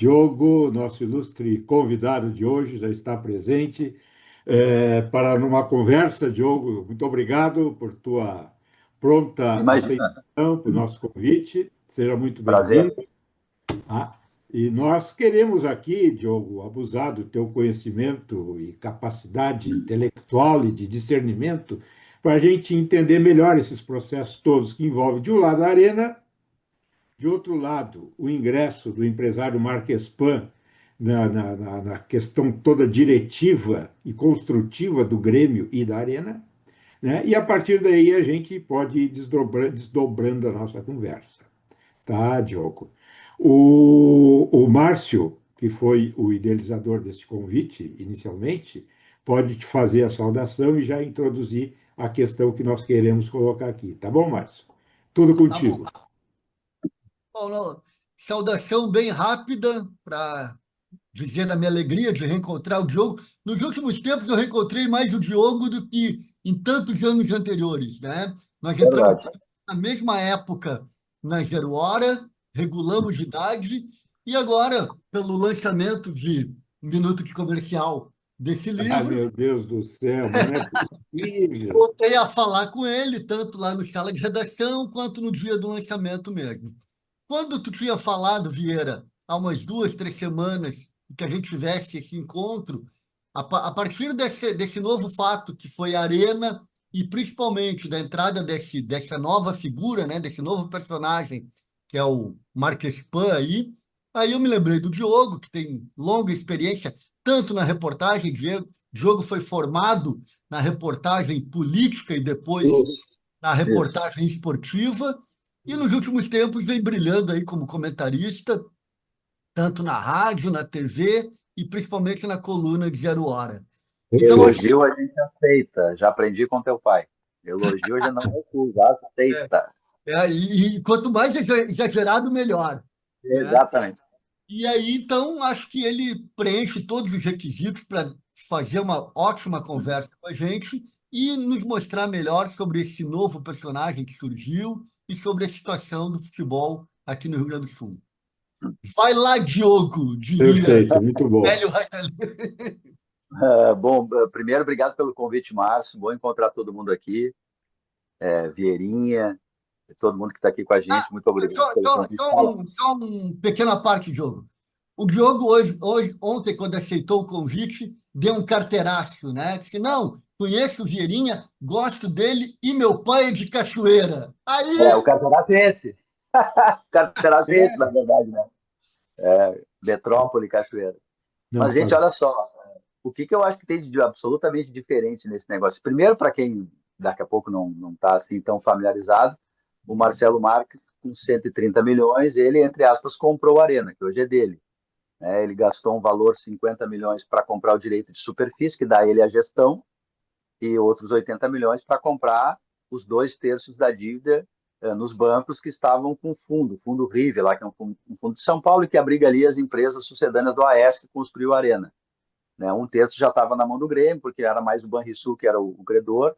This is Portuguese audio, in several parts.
Diogo, nosso ilustre convidado de hoje, já está presente para numa conversa. Diogo, muito obrigado por tua pronta Imagina, aceitação para o nosso convite. Seja muito bem-vindo. prazer. Ah, e nós queremos aqui, Diogo, abusar do teu conhecimento e capacidade intelectual e de discernimento para a gente entender melhor esses processos todos que envolvem, de um lado, a Arena. De outro lado, o ingresso do empresário Marques Pan na questão toda diretiva e construtiva do Grêmio e da Arena, né? E a partir daí a gente pode ir desdobrando a nossa conversa. Tá, Diogo? O Márcio, que foi o idealizador deste convite inicialmente, pode te fazer a saudação e já introduzir a questão que nós queremos colocar aqui. Tá bom, Márcio? Tudo Tá bom. contigo. Paulo, saudação bem rápida para dizer da minha alegria de reencontrar o Diogo. Nos últimos tempos, eu reencontrei mais o Diogo do que em tantos anos anteriores, né? Nós entramos Verdade. na mesma época na Zero Hora, regulamos de idade, e agora, pelo lançamento de um minuto de comercial desse Ah, livro, meu Deus do céu, mas não é possível. voltei a falar com ele, tanto lá no sala de redação, quanto no dia do lançamento mesmo. Quando tu tinha falado, Vieira, há umas 2, 3 semanas, que a gente tivesse esse encontro, a partir desse novo fato que foi a Arena, e principalmente da entrada dessa nova figura, né, desse novo personagem, que é o Marques Pan aí eu me lembrei do Diogo, que tem longa experiência, tanto na reportagem. Diogo foi formado na reportagem política e depois Isso. na Isso. reportagem esportiva, e nos últimos tempos vem brilhando aí como comentarista, tanto na rádio, na TV e principalmente na coluna de Zero Hora. Então, acho Elogio a gente aceita. Já aprendi com teu pai. Elogio a gente não recusa, aceita. e quanto mais exagerado, melhor, né? Exatamente. E aí, então, acho que ele preenche todos os requisitos para fazer uma ótima conversa com a gente e nos mostrar melhor sobre esse novo personagem que surgiu e sobre a situação do futebol aqui no Rio Grande do Sul. Vai lá, Diogo, diria Perfeito, muito bom. velho Raimundo. Bom, primeiro, obrigado pelo convite, Márcio. Bom encontrar todo mundo aqui. Vieirinha, todo mundo que está aqui com a Ah, gente. Muito obrigado só, pelo só, convite. só, Fala. um, só um pequena parte, Diogo. O Diogo, ontem, quando aceitou o convite, deu um carteiraço, né? Disse, não, conheço o Vieirinha, gosto dele e meu pai é de Cachoeira. O Aí, carteiraço é esse. O carteiraço é esse, na É, verdade, né? Metrópole, Cachoeira. não Mas, gente, sabia. olha só, o que que eu acho que tem de absolutamente diferente nesse negócio? Primeiro, para quem daqui a pouco não está assim tão familiarizado, o Marcelo Marques, com 130 milhões, ele, entre aspas, comprou a Arena, que hoje é dele. Né? Ele gastou um valor 50 milhões para comprar o direito de superfície, que dá ele a gestão, e outros 80 milhões para comprar os 2 terços da dívida nos bancos que estavam com o fundo Rive, lá, que é um fundo de São Paulo, que abriga ali as empresas sucedâneas do AES, que construiu a Arena. Né? 1 terço já estava na mão do Grêmio, porque era mais o Banrisul que era o credor,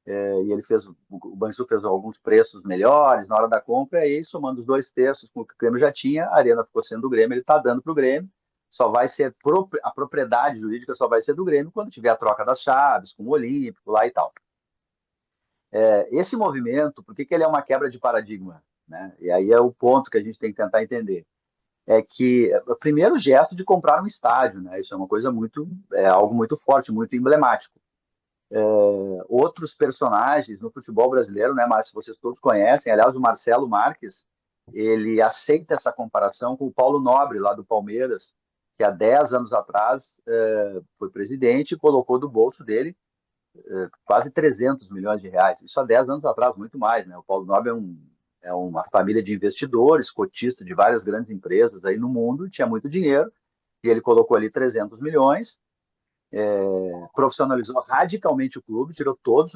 e ele fez, o Banrisul fez alguns preços melhores na hora da compra, e aí, somando os 2 terços com o que o Grêmio já tinha, a Arena ficou sendo do Grêmio, ele está dando para o Grêmio, só vai ser, a propriedade jurídica só vai ser do Grêmio quando tiver a troca das chaves, com o Olímpico lá e tal. Esse movimento, por que que ele é uma quebra de paradigma? Né? E aí é o ponto que a gente tem que tentar entender. É que o primeiro gesto de comprar um estádio, né? Isso é uma coisa algo muito forte, muito emblemático. Outros personagens no futebol brasileiro, né, Márcio, vocês todos conhecem, aliás, o Marcelo Marques, ele aceita essa comparação com o Paulo Nobre, lá do Palmeiras, que há 10 anos atrás foi presidente e colocou do bolso dele quase 300 milhões de reais. Isso há 10 anos atrás, muito mais. Né? O Paulo Nobre é uma família de investidores, cotista de várias grandes empresas aí no mundo, tinha muito dinheiro, e ele colocou ali 300 milhões, profissionalizou radicalmente o clube, tirou todos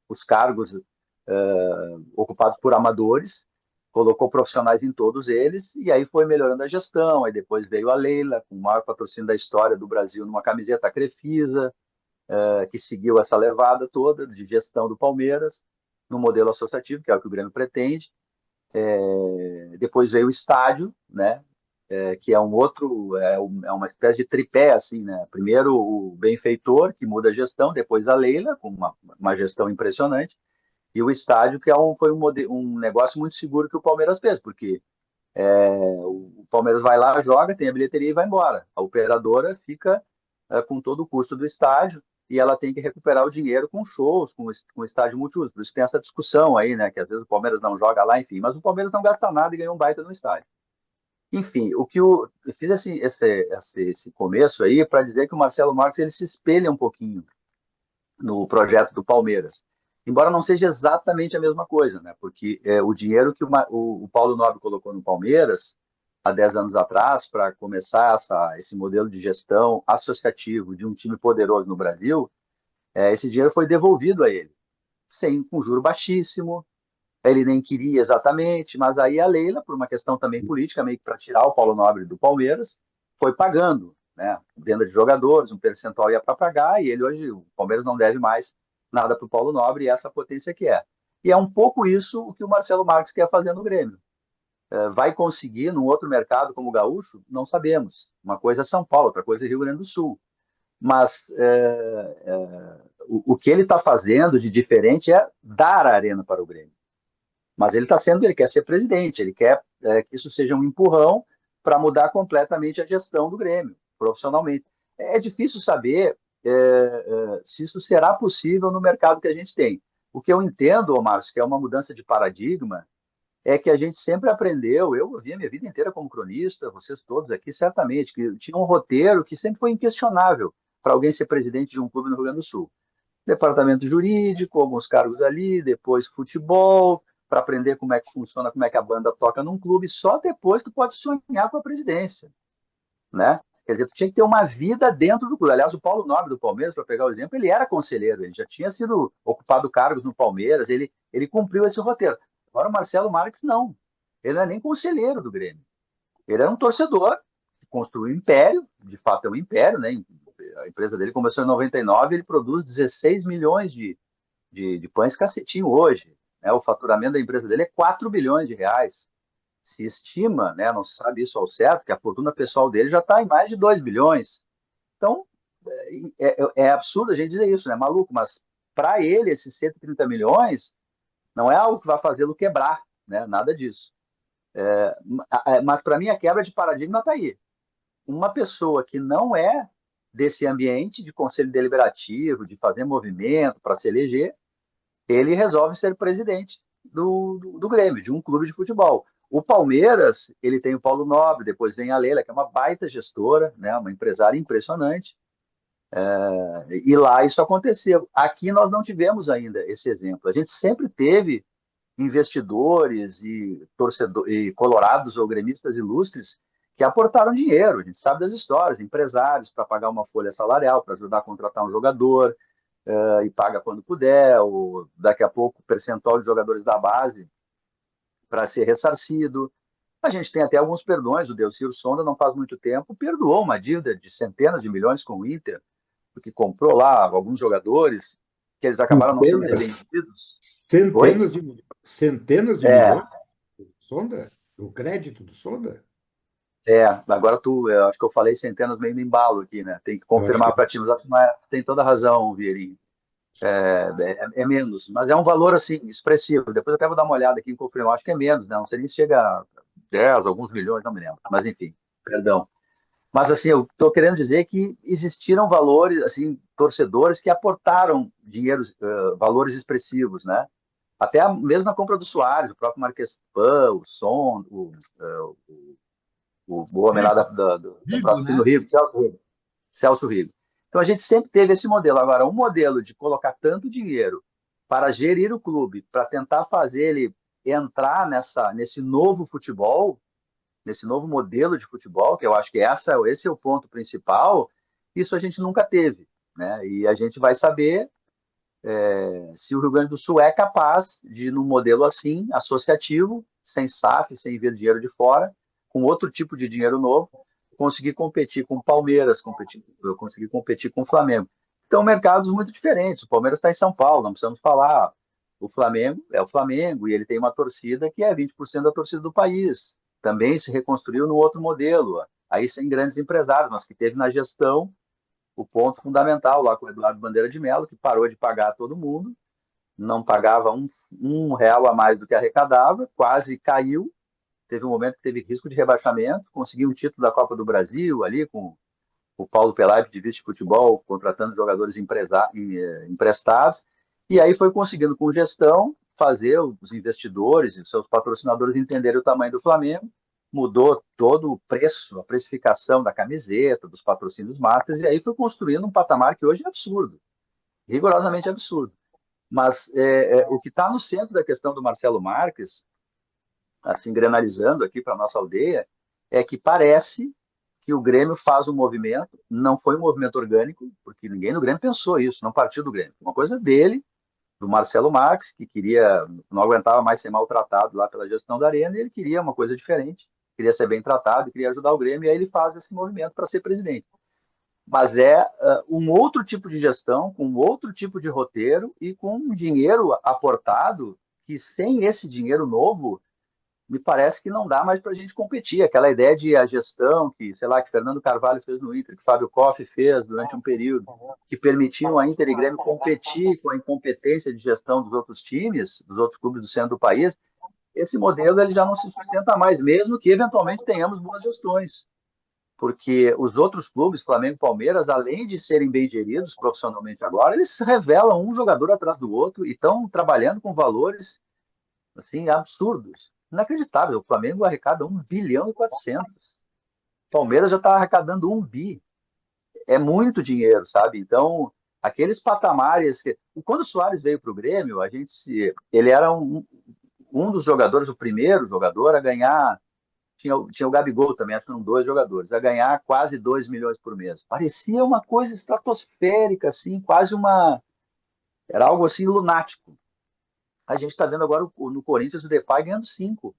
os cargos ocupados por amadores, colocou profissionais em todos eles, e aí foi melhorando a gestão. Aí depois veio a Leila, com o maior patrocínio da história do Brasil, numa camiseta Crefisa, que seguiu essa levada toda de gestão do Palmeiras, no modelo associativo, que é o que o Grêmio pretende. Depois veio o estádio, né? Que é um outro, é uma espécie de tripé, assim, né? Primeiro o benfeitor, que muda a gestão, depois a Leila, com uma gestão impressionante, e o estádio, que foi um negócio muito seguro que o Palmeiras fez, porque o Palmeiras vai lá, joga, tem a bilheteria e vai embora. A operadora fica com todo o custo do estádio e ela tem que recuperar o dinheiro com shows, com estádio multiuso. Por isso tem essa discussão aí, né? Que às vezes o Palmeiras não joga lá, enfim, mas o Palmeiras não gasta nada e ganha um baita no estádio. Enfim, eu fiz esse começo aí para dizer que o Marcelo Marques ele se espelha um pouquinho no projeto do Palmeiras. Embora não seja exatamente a mesma coisa, né? Porque o dinheiro que o Paulo Nobre colocou no Palmeiras há 10 anos atrás para começar esse modelo de gestão associativo de um time poderoso no Brasil, esse dinheiro foi devolvido a ele, com juro baixíssimo. Ele nem queria exatamente, mas aí a Leila, por uma questão também política, meio que para tirar o Paulo Nobre do Palmeiras, foi pagando, né? Venda de jogadores, um percentual ia para pagar, e ele hoje, o Palmeiras não deve mais nada para o Paulo Nobre, e essa potência que é. E é um pouco isso o que o Marcelo Marques quer fazer no Grêmio. Vai conseguir num outro mercado como o gaúcho? Não sabemos. Uma coisa é São Paulo, outra coisa é Rio Grande do Sul. Mas o que ele está fazendo de diferente é dar a arena para o Grêmio. Mas ele quer ser presidente, ele quer que isso seja um empurrão para mudar completamente a gestão do Grêmio, profissionalmente. É difícil saber se isso será possível no mercado que a gente tem. O que eu entendo, Márcio, que é uma mudança de paradigma, é que a gente sempre aprendeu, eu ouvi a minha vida inteira como cronista, vocês todos aqui, certamente, que tinha um roteiro que sempre foi inquestionável para alguém ser presidente de um clube no Rio Grande do Sul. Departamento jurídico, alguns cargos ali, depois futebol, para aprender como é que funciona, como é que a banda toca num clube, só depois tu pode sonhar com a presidência, né? Quer dizer, tu tinha que ter uma vida dentro do clube. Aliás, o Paulo Nobre do Palmeiras, para pegar o exemplo, ele era conselheiro, ele já tinha sido ocupado cargos no Palmeiras, ele cumpriu esse roteiro. Agora o Marcelo Marques não. Ele não é nem conselheiro do Grêmio. Ele era um torcedor que construiu um império, de fato é um império, né? A empresa dele começou em 99, ele produz 16 milhões de pães cacetinho hoje. Né? O faturamento da empresa dele é 4 bilhões de reais. Se estima, né, não se sabe isso ao certo, que a fortuna pessoal dele já está em mais de 2 bilhões. Então, é absurdo a gente dizer isso, né? Maluco, mas para ele, esses 130 milhões não é algo que vai fazê-lo quebrar, né? Nada disso. Mas para mim, a quebra de paradigma está aí. Uma pessoa que não é desse ambiente de conselho deliberativo, de fazer movimento para se eleger, ele resolve ser presidente do Grêmio, de um clube de futebol. O Palmeiras, ele tem o Paulo Nobre, depois vem a Leila, que é uma baita gestora, né, uma empresária impressionante, e lá isso aconteceu. Aqui nós não tivemos ainda esse exemplo. A gente sempre teve investidores e torcedores, e colorados ou gremistas ilustres que aportaram dinheiro. A gente sabe das histórias, empresários para pagar uma folha salarial, para ajudar a contratar um jogador, e paga quando puder, ou daqui a pouco o percentual de jogadores da base para ser ressarcido. A gente tem até alguns perdões, o Delcir Sonda não faz muito tempo perdoou uma dívida de centenas de milhões com o Inter, porque comprou lá alguns jogadores que eles acabaram não sendo Centenas, revendidos. Oi? centenas de É, milhões do Sonda? O crédito do Sonda? agora eu acho que eu falei centenas meio no embalo aqui, né? Tem que Eu acho que confirmar para ti, mas acho que não é, tem toda a razão, Vieirinho. É menos, mas é um valor assim expressivo. Depois eu até vou dar uma olhada aqui e confirmar. Acho que é menos, né? Não sei nem se chega a 10, alguns milhões, não me lembro. Mas enfim, perdão. Mas assim, eu estou querendo dizer que existiram valores, assim, torcedores que aportaram dinheiros, valores expressivos, né? Até mesmo na compra do Suárez, o próprio Marques Pan, o Son, o homem lá da Rigo, Praça né? no Rio, Celso Rigo. Celso Rigo. Então a gente sempre teve esse modelo. Agora, um modelo de colocar tanto dinheiro para gerir o clube, para tentar fazer ele entrar nesse novo futebol, nesse novo modelo de futebol, que eu acho que esse é o ponto principal, isso a gente nunca teve. Né? E a gente vai saber se o Rio Grande do Sul é capaz de, num modelo assim, associativo, sem SAF, sem vir dinheiro de fora, com outro tipo de dinheiro novo, conseguir competir com o Palmeiras, conseguir competir com o Flamengo. Então, mercados muito diferentes. O Palmeiras está em São Paulo, não precisamos falar. O Flamengo é o Flamengo e ele tem uma torcida que é 20% da torcida do país. Também se reconstruiu no outro modelo, aí sem grandes empresários, mas que teve na gestão o ponto fundamental lá com o Eduardo Bandeira de Mello, que parou de pagar a todo mundo, não pagava um real a mais do que arrecadava, quase caiu. Teve um momento que teve risco de rebaixamento, conseguiu um título da Copa do Brasil ali com o Paulo Pelaib de vice-futebol, contratando jogadores emprestados, e aí foi conseguindo, com gestão, fazer os investidores e os seus patrocinadores entenderem o tamanho do Flamengo, mudou todo o preço, a precificação da camiseta, dos patrocínios masters, e aí foi construindo um patamar que hoje é absurdo, rigorosamente absurdo. Mas o que está no centro da questão do Marcelo Marques, assim, granalizando aqui para a nossa aldeia, é que parece que o Grêmio faz um movimento, não foi um movimento orgânico, porque ninguém no Grêmio pensou isso, não partiu do Grêmio. Uma coisa dele, do Marcelo Marques, que queria, não aguentava mais ser maltratado lá pela gestão da Arena, e ele queria uma coisa diferente, queria ser bem tratado, queria ajudar o Grêmio, e aí ele faz esse movimento para ser presidente. Mas é um outro tipo de gestão, com outro tipo de roteiro e com um dinheiro aportado que sem esse dinheiro novo me parece que não dá mais para a gente competir. Aquela ideia de a gestão que, sei lá, que Fernando Carvalho fez no Inter, que Fábio Koff fez durante um período, que permitiam a Inter e Grêmio competir com a incompetência de gestão dos outros times, dos outros clubes do centro do país, esse modelo ele já não se sustenta mais, mesmo que eventualmente tenhamos boas gestões. Porque os outros clubes, Flamengo e Palmeiras, além de serem bem geridos profissionalmente agora, eles revelam um jogador atrás do outro e estão trabalhando com valores assim, absurdos. Inacreditável. O Flamengo arrecada 1 bilhão e 400. O Palmeiras já está arrecadando 1 bi. É muito dinheiro, sabe? Então, aqueles patamares... Quando o Soares veio para o Grêmio, ele era um dos jogadores, o primeiro jogador a ganhar... Tinha o Gabigol também, acho que eram 2 jogadores, a ganhar quase 2 milhões por mês. Parecia uma coisa estratosférica, assim, quase uma... Era algo assim lunático. A gente está vendo agora no Corinthians o Depay ganhando 5.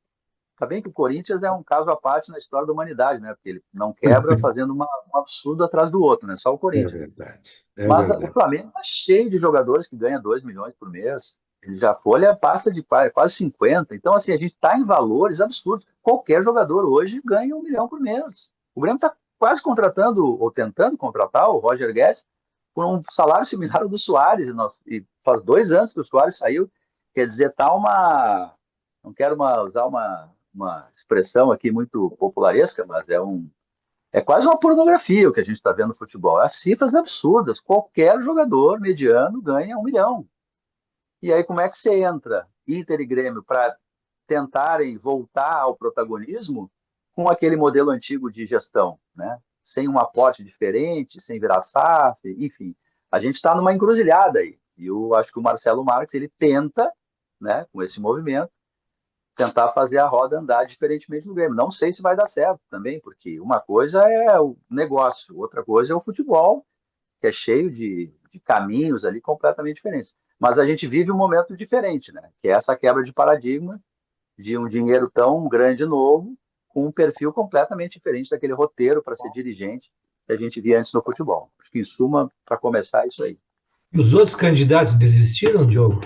Está bem que o Corinthians é um caso à parte na história da humanidade, né? Porque ele não quebra fazendo um absurdo atrás do outro, né? Só o É Corinthians. verdade, é Mas o verdade. Flamengo está cheio de jogadores que ganham 2 milhões por mês. Ele já folha passa de quase 50. Então, assim, a gente está em valores absurdos. Qualquer jogador hoje ganha 1 milhão por mês. O Grêmio está quase contratando, ou tentando contratar, o Roger Guedes por um salário similar ao do Soares. E faz 2 anos que o Soares saiu. Quer dizer, tá uma... Não quero usar uma expressão aqui muito popularesca, mas é quase uma pornografia o que a gente está vendo no futebol. As cifras absurdas. Qualquer jogador mediano ganha 1 milhão. E aí como é que você entra, Inter e Grêmio, para tentarem voltar ao protagonismo com aquele modelo antigo de gestão, né? Sem um aporte diferente, sem virar SAF, enfim. A gente está numa encruzilhada aí. E eu acho que o Marcelo Marques, ele tenta, né, com esse movimento, tentar fazer a roda andar diferentemente no Grêmio. Não sei se vai dar certo também, porque uma coisa é o negócio, outra coisa é o futebol, que é cheio de caminhos ali completamente diferentes. Mas a gente vive um momento diferente, né? Que é essa quebra de paradigma de um dinheiro tão grande e novo, com um perfil completamente diferente daquele roteiro para ser dirigente que a gente via antes no futebol. Acho que, em suma, para começar, é isso aí. E os outros candidatos desistiram, Diogo?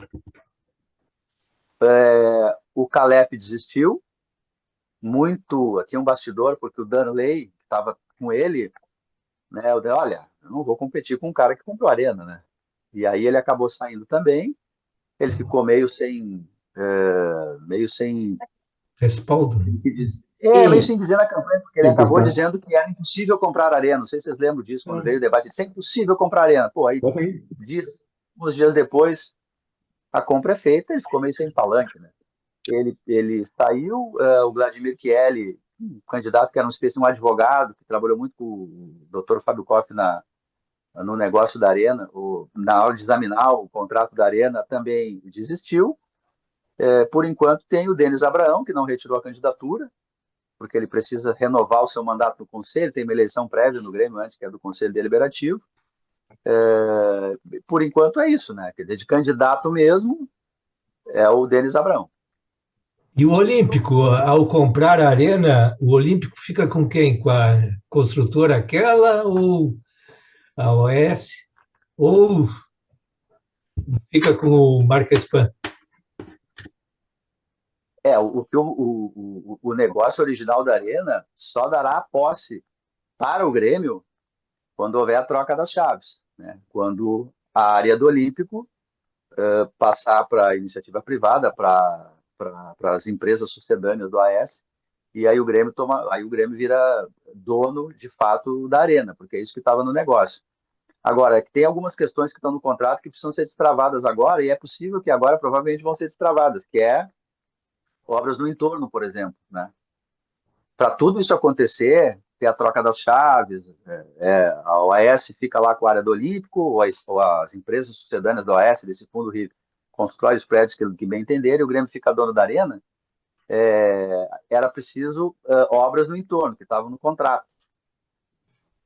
O Calef desistiu, muito, aqui um bastidor, porque o Danley, que estava com ele, né, eu disse, olha, eu não vou competir com um cara que comprou a Arena, né? E aí ele acabou saindo também, ele ficou meio sem... Respaldo? meio sem dizer na campanha, porque ele acabou dizendo que era impossível comprar a Arena. Não sei se vocês lembram disso, quando veio o debate. Ele disse, é impossível comprar a Arena. Pô, aí, uns dias depois, a compra é feita, ele ficou meio sem palanque, né? Ele saiu, o Vladimir Chieli, um candidato que era uma espécie de um advogado, que trabalhou muito com o Dr. Fábio Koff no negócio da Arena, na hora de examinar o contrato da Arena, também desistiu. Por enquanto, tem o Denis Abraão, que não retirou a candidatura, porque ele precisa renovar o seu mandato no Conselho, tem uma eleição prévia no Grêmio antes, que é do Conselho Deliberativo. Por enquanto é isso, né? Quer dizer, de candidato mesmo é o Denis Abraão. E o Olímpico, ao comprar a Arena, o Olímpico fica com quem? Com a construtora aquela ou a OS? Ou fica com o Marca Span? O negócio original da Arena só dará a posse para o Grêmio quando houver a troca das chaves, né? Quando a área do Olímpico passar para a iniciativa privada, para as empresas sucedâneas do AS, e aí o Grêmio vira dono de fato da Arena, porque é isso que estava no negócio. Agora, tem algumas questões que estão no contrato que precisam ser destravadas agora, e é possível que agora provavelmente vão ser destravadas, que é obras no entorno, por exemplo, né? Para tudo isso acontecer, ter a troca das chaves, a OAS fica lá com a área do Olímpico, ou as empresas sucedâneas da OAS, desse fundo Rio, constrói os prédios que bem entenderem, e o Grêmio fica dono da Arena, era preciso obras no entorno, que estavam no contrato.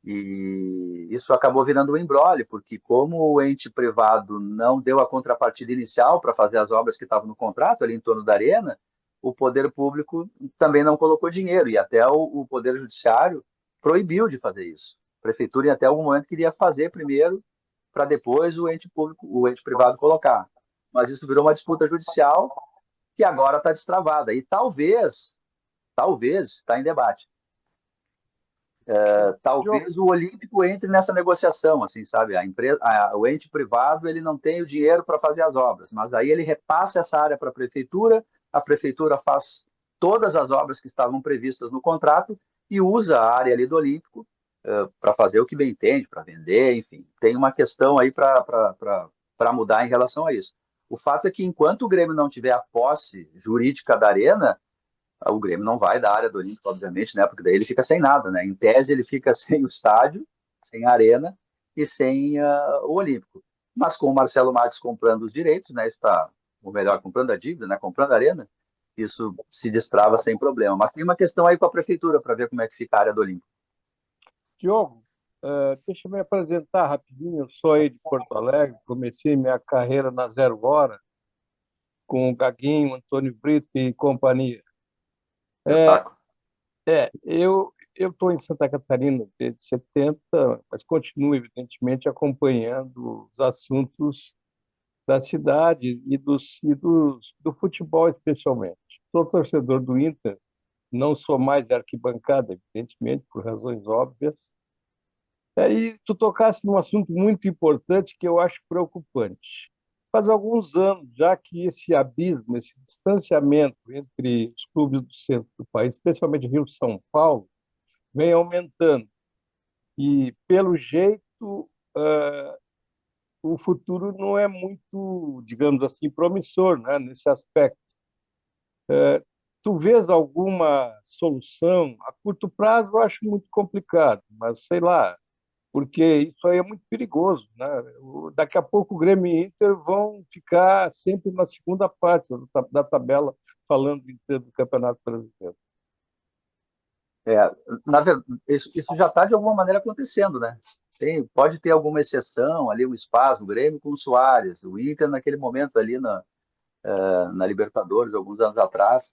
E isso acabou virando um imbróglio, porque como o ente privado não deu a contrapartida inicial para fazer as obras que estavam no contrato ali em torno da Arena, o poder público também não colocou dinheiro, e até o poder judiciário proibiu de fazer isso. A prefeitura, em até algum momento, queria fazer primeiro, para depois o ente público, o ente privado colocar. Mas isso virou uma disputa judicial que agora está destravada. E talvez, está em debate, talvez o Olímpico entre nessa negociação, assim, sabe? O ente privado ele não tem o dinheiro para fazer as obras, mas aí ele repassa essa área para a prefeitura faz todas as obras que estavam previstas no contrato e usa a área ali do Olímpico para fazer o que bem entende, para vender, enfim. Tem uma questão aí para mudar em relação a isso. O fato é que enquanto o Grêmio não tiver a posse jurídica da Arena, o Grêmio não vai da área do Olímpico, obviamente, né? Porque daí ele fica sem nada, né? Em tese, ele fica sem o estádio, sem a arena e sem o Olímpico. Mas com o Marcelo Marques comprando os direitos, né? Está, ou melhor, comprando a dívida, né? Comprando a arena, isso se destrava sem problema. Mas tem uma questão aí com a prefeitura para ver como é que fica a área do Olímpico. Diogo, deixa eu me apresentar rapidinho. Eu sou aí de Porto Alegre, comecei minha carreira na Zero Hora com o Gaguinho, Antônio Brito e companhia. Espetáculo. Eu estou em Santa Catarina desde 70, mas continuo, evidentemente, acompanhando os assuntos da cidade do futebol, especialmente. Sou torcedor do Inter, não sou mais de arquibancada, evidentemente, por razões óbvias. E tu tocasse num assunto muito importante que eu acho preocupante. Faz alguns anos já que esse abismo, esse distanciamento entre os clubes do centro do país, especialmente Rio e São Paulo, vem aumentando. E, pelo jeito, o futuro não é muito, digamos assim, promissor, né, nesse aspecto. Tu vês alguma solução? A curto prazo eu acho muito complicado, mas sei lá, porque isso aí é muito perigoso, né? Daqui a pouco o Grêmio e Inter vão ficar sempre na segunda parte da tabela, falando do Campeonato Brasileiro. Na verdade, isso já está de alguma maneira acontecendo, né? Pode ter alguma exceção ali, um espaço, o Grêmio com o Soares, o Inter naquele momento ali na Libertadores, alguns anos atrás,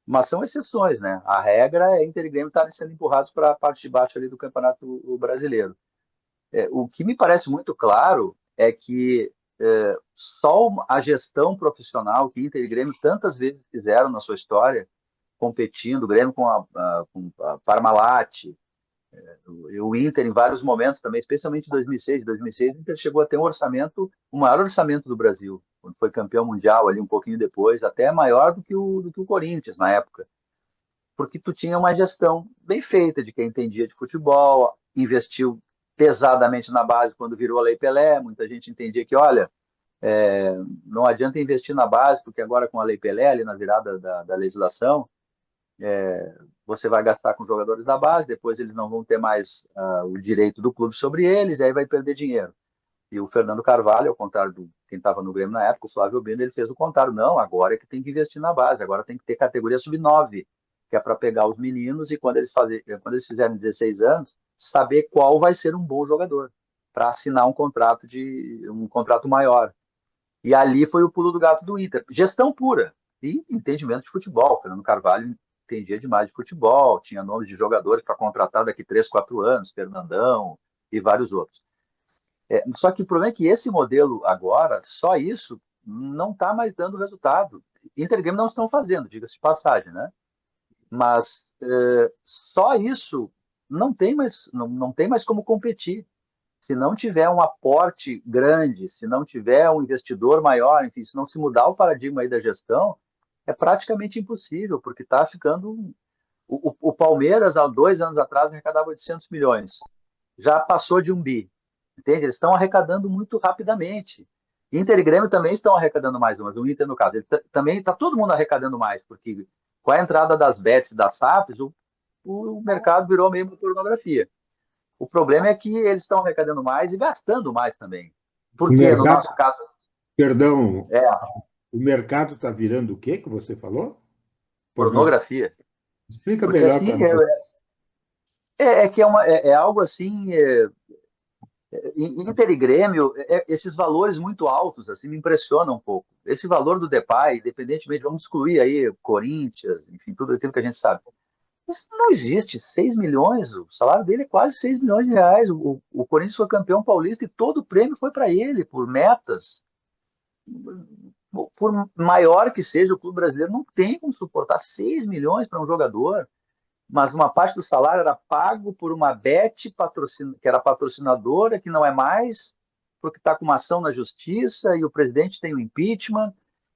mas são exceções, né? A regra é Inter e Grêmio estarem sendo empurrados para a parte de baixo ali do Campeonato Brasileiro. O que me parece muito claro é que só a gestão profissional que Inter e Grêmio tantas vezes fizeram na sua história, competindo, o Grêmio com a Parmalat, o Inter em vários momentos também, especialmente em 2006. Em 2006, o Inter chegou a ter o maior orçamento do Brasil, quando foi campeão mundial ali um pouquinho depois, até maior do que o Corinthians na época, porque tu tinha uma gestão bem feita de quem entendia de futebol, investiu pesadamente na base quando virou a Lei Pelé. Muita gente entendia que, olha, não adianta investir na base, porque agora com a Lei Pelé, ali na virada da legislação, você vai gastar com jogadores da base, depois eles não vão ter mais o direito do clube sobre eles, e aí vai perder dinheiro. E o Fernando Carvalho, ao contrário do quem estava no Grêmio na época, o Flávio Bino, ele fez o contrário. Não, agora é que tem que investir na base, agora tem que ter categoria sub-9, que é para pegar os meninos e quando eles fizerem 16 anos, saber qual vai ser um bom jogador, para assinar um contrato maior. E ali foi o pulo do gato do Inter. Gestão pura e entendimento de futebol. O Fernando Carvalho entendia demais de futebol, tinha nomes de jogadores para contratar daqui 3, 4 anos, Fernandão e vários outros. Só que o problema é que esse modelo agora, só isso, não está mais dando resultado. Inter e Grêmio não estão fazendo, diga-se de passagem, né? Mas só isso não tem mais como competir. Se não tiver um aporte grande, se não tiver um investidor maior, enfim, se não se mudar o paradigma aí da gestão, é praticamente impossível, porque está ficando. O Palmeiras, há 2 anos atrás, arrecadava 800 milhões. Já passou de 1 bi. Entende? Eles estão arrecadando muito rapidamente. Inter e Grêmio também estão arrecadando mais, mas o Inter, no caso, também está todo mundo arrecadando mais, porque com a entrada das bets e das SAFs, o mercado virou meio uma pornografia. O problema é que eles estão arrecadando mais e gastando mais também. O Porque, no mercado, nosso caso, perdão, é o mercado está virando o quê que você falou? Pornografia. pornografia. Explica Porque, melhor para assim, nós. é algo assim. Inter e Grêmio, esses valores muito altos, assim, me impressionam um pouco. Esse valor do Depay, independentemente, vamos excluir aí Corinthians, enfim, tudo aquilo que a gente sabe. Isso não existe. 6 milhões, o salário dele é quase 6 milhões de reais. O Corinthians foi campeão paulista e todo o prêmio foi para ele, por metas. Por maior que seja o clube brasileiro, não tem como suportar 6 milhões para um jogador, mas uma parte do salário era pago por uma Bet que era patrocinadora, que não é mais, porque está com uma ação na justiça e o presidente tem o impeachment.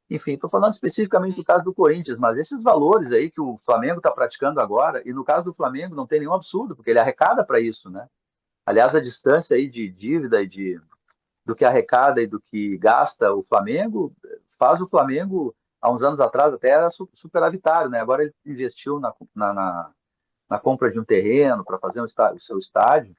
Enfim, estou falando especificamente do caso do Corinthians, mas esses valores aí que o Flamengo está praticando agora, e no caso do Flamengo não tem nenhum absurdo, porque ele arrecada para isso, né? Aliás, a distância aí de dívida do que arrecada e do que gasta o Flamengo faz o Flamengo, há uns anos atrás, até era superavitário, né? Agora ele investiu na compra de um terreno para fazer o seu estádio,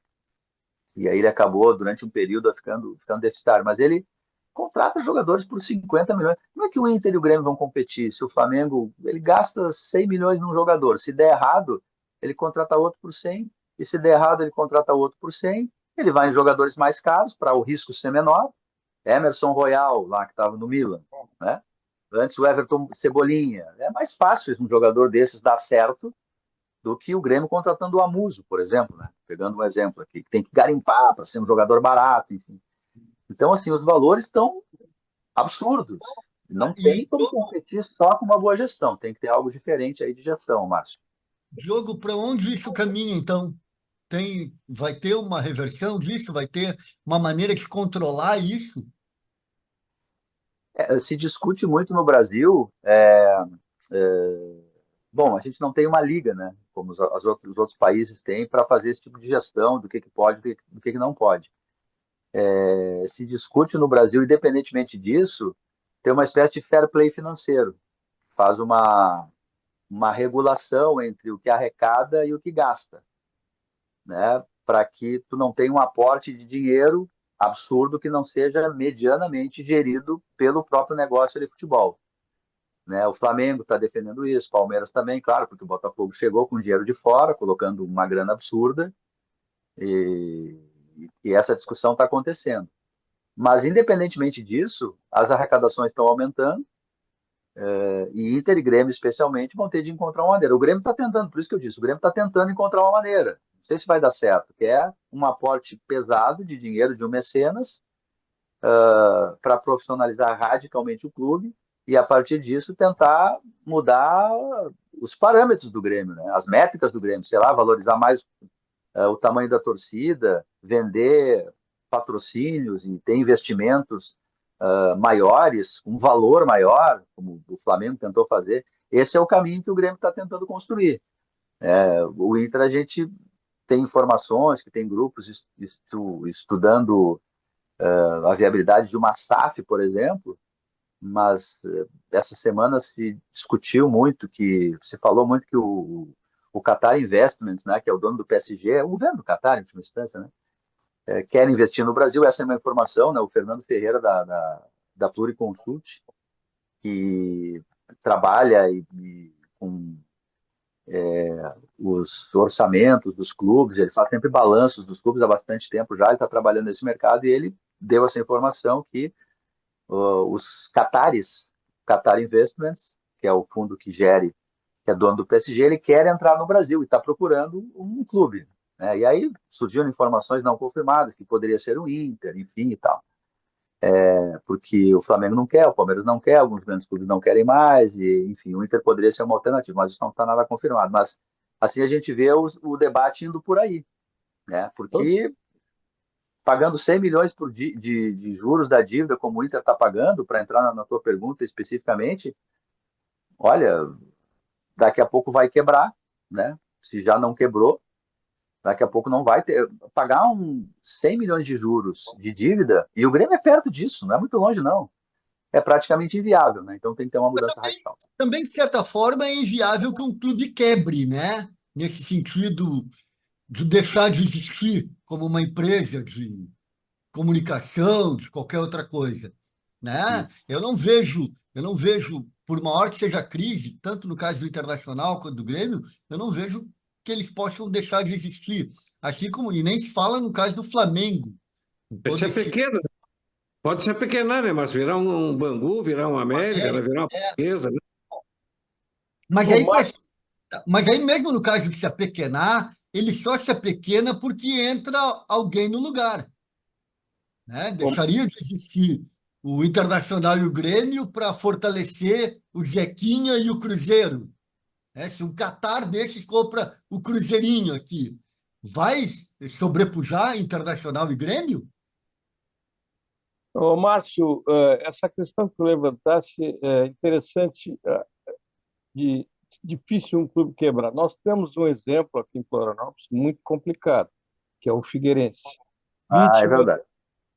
e aí ele acabou, durante um período, ficando deficitário. Mas ele contrata jogadores por 50 milhões. Como é que o Inter e o Grêmio vão competir? Se o Flamengo ele gasta 100 milhões num jogador, se der errado, ele contrata outro por 100, e se der errado, ele contrata outro por 100, ele vai em jogadores mais caros para o risco ser menor. Emerson Royal, lá que estava no Milan, né? Antes o Everton Cebolinha. É mais fácil um jogador desses dar certo do que o Grêmio contratando o Amuso, por exemplo, né? Pegando um exemplo aqui, que tem que garimpar para ser um jogador barato, enfim. Então, assim, os valores estão absurdos. Não E, tem como competir só com uma boa gestão, tem que ter algo diferente aí de gestão, Márcio. Diogo, para onde isso caminha, então? Vai ter uma reversão disso? Vai ter uma maneira de controlar isso? Se discute muito no Brasil, bom, a gente não tem uma liga, né, como os outros países têm, para fazer esse tipo de gestão do que pode e do que não pode. Se discute no Brasil, independentemente disso, tem uma espécie de fair play financeiro. Faz uma regulação entre o que arrecada e o que gasta, né? Para que tu não tenha um aporte de dinheiro absurdo que não seja medianamente gerido pelo próprio negócio de futebol. Né? O Flamengo está defendendo isso, o Palmeiras também, claro, porque o Botafogo chegou com dinheiro de fora, colocando uma grana absurda, e, e essa discussão está acontecendo. Mas, independentemente disso, as arrecadações estão aumentando, e Inter e Grêmio, especialmente, vão ter de encontrar uma maneira. O Grêmio está tentando, por isso que eu disse, o Grêmio está tentando encontrar uma maneira. Não sei se vai dar certo, que é um aporte pesado de dinheiro de um mecenas para profissionalizar radicalmente o clube e, a partir disso, tentar mudar os parâmetros do Grêmio, né? As métricas do Grêmio, sei lá, valorizar mais o tamanho da torcida, vender patrocínios e ter investimentos maiores, um valor maior, como o Flamengo tentou fazer. Esse é o caminho que o Grêmio está tentando construir. O Inter, a gente tem informações, que tem grupos estudando a viabilidade de uma SAF, por exemplo, mas essa semana se discutiu muito, se falou muito que o Qatar Investments, né, que é o dono do PSG, é o governo do Qatar, em última instância, né, quer investir no Brasil. Essa é uma informação, né, o Fernando Ferreira da Pluriconsult, que trabalha com os orçamentos dos clubes, ele faz sempre balanços dos clubes há bastante tempo já, ele está trabalhando nesse mercado e ele deu essa informação que os Qataris, Qatar Investments, que é o fundo que é dono do PSG, ele quer entrar no Brasil e está procurando um clube. Né? E aí surgiram informações não confirmadas, que poderia ser o Inter, enfim e tal. porque o Flamengo não quer, o Palmeiras não quer, alguns grandes clubes não querem mais, e, enfim, o Inter poderia ser uma alternativa, mas isso não está nada confirmado. Mas assim a gente vê o debate indo por aí, né? Porque pagando 100 milhões de juros da dívida, como o Inter está pagando, para entrar na tua pergunta especificamente, olha, daqui a pouco vai quebrar, né? Se já não quebrou, daqui a pouco não vai ter. Pagar 100 milhões de juros de dívida, e o Grêmio é perto disso, não é muito longe, não. É praticamente inviável, né? Então tem que ter uma mudança radical. Também, de certa forma, é inviável que um clube quebre, né? Nesse sentido de deixar de existir como uma empresa de comunicação, de qualquer outra coisa, né? Eu não vejo, por maior que seja a crise, tanto no caso do Internacional quanto do Grêmio, eu não vejo que eles possam deixar de existir. Assim como, e nem se fala no caso do Flamengo, com Vai todo ser esse. pequeno, pode ser pequenar, né? Mas virar um Bangu, virar uma América, né? Virar uma Portuguesa, né? Mas Ô, aí, Márcio, mas aí mesmo no caso de se apequenar, ele só se apequena porque entra alguém no lugar, né? ô, Deixaria de existir o Internacional e o Grêmio para fortalecer o Zequinha e o Cruzeiro, né? Se um Qatar desses compra o Cruzeirinho aqui, vai sobrepujar Internacional e Grêmio? ô, Márcio, essa questão que tu levantaste é interessante, de difícil um clube quebrar. Nós temos um exemplo aqui em Florianópolis muito complicado, que é o Figueirense. Ah, é Vítima verdade.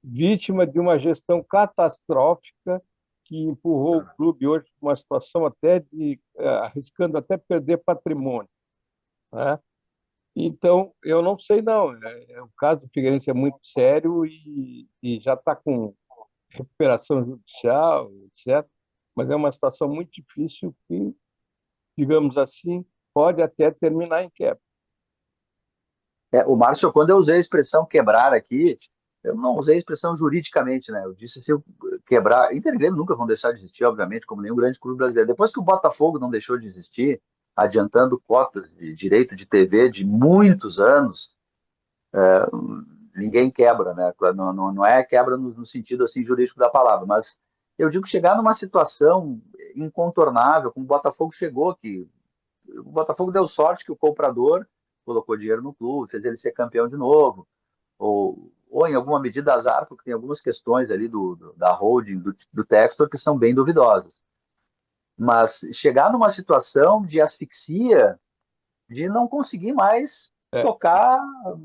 vítima de uma gestão catastrófica que empurrou o clube hoje para uma situação até de arriscando até perder patrimônio, né? Então, eu não sei não. O caso do Figueirense é muito sério e já está com recuperação judicial, etc. Mas é uma situação muito difícil que, digamos assim, pode até terminar em quebra. O Márcio, quando eu usei a expressão quebrar aqui, eu não usei a expressão juridicamente, né? Eu disse se eu quebrar. Inter e Grêmio nunca vão deixar de existir, obviamente, como nenhum grande clube brasileiro. Depois que o Botafogo não deixou de existir, adiantando cotas de direito de TV de muitos anos, ninguém quebra, né? Não é quebra no sentido assim jurídico da palavra, mas eu digo chegar numa situação incontornável, como o Botafogo chegou, que o Botafogo deu sorte que o comprador colocou dinheiro no clube, fez ele ser campeão de novo, ou em alguma medida azar, porque tem algumas questões ali da holding, do Textor, que são bem duvidosas. Mas chegar numa situação de asfixia, de não conseguir mais É, tocar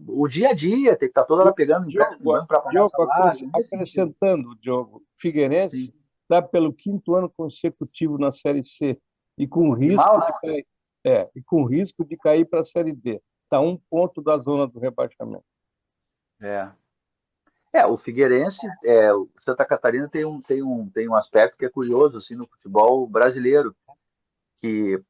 o dia a dia, ter que estar toda hora pegando empréstimo no Diogo, banco para pagar Diogo, salário, nesse sentido. acrescentando, Diogo, Sim. Figueirense está pelo quinto ano consecutivo na Série C e com E risco mal, de né? cair, para a Série D. Está 1 ponto da zona do rebaixamento. É. O Figueirense, o Santa Catarina tem um aspecto que é curioso assim, no futebol brasileiro, que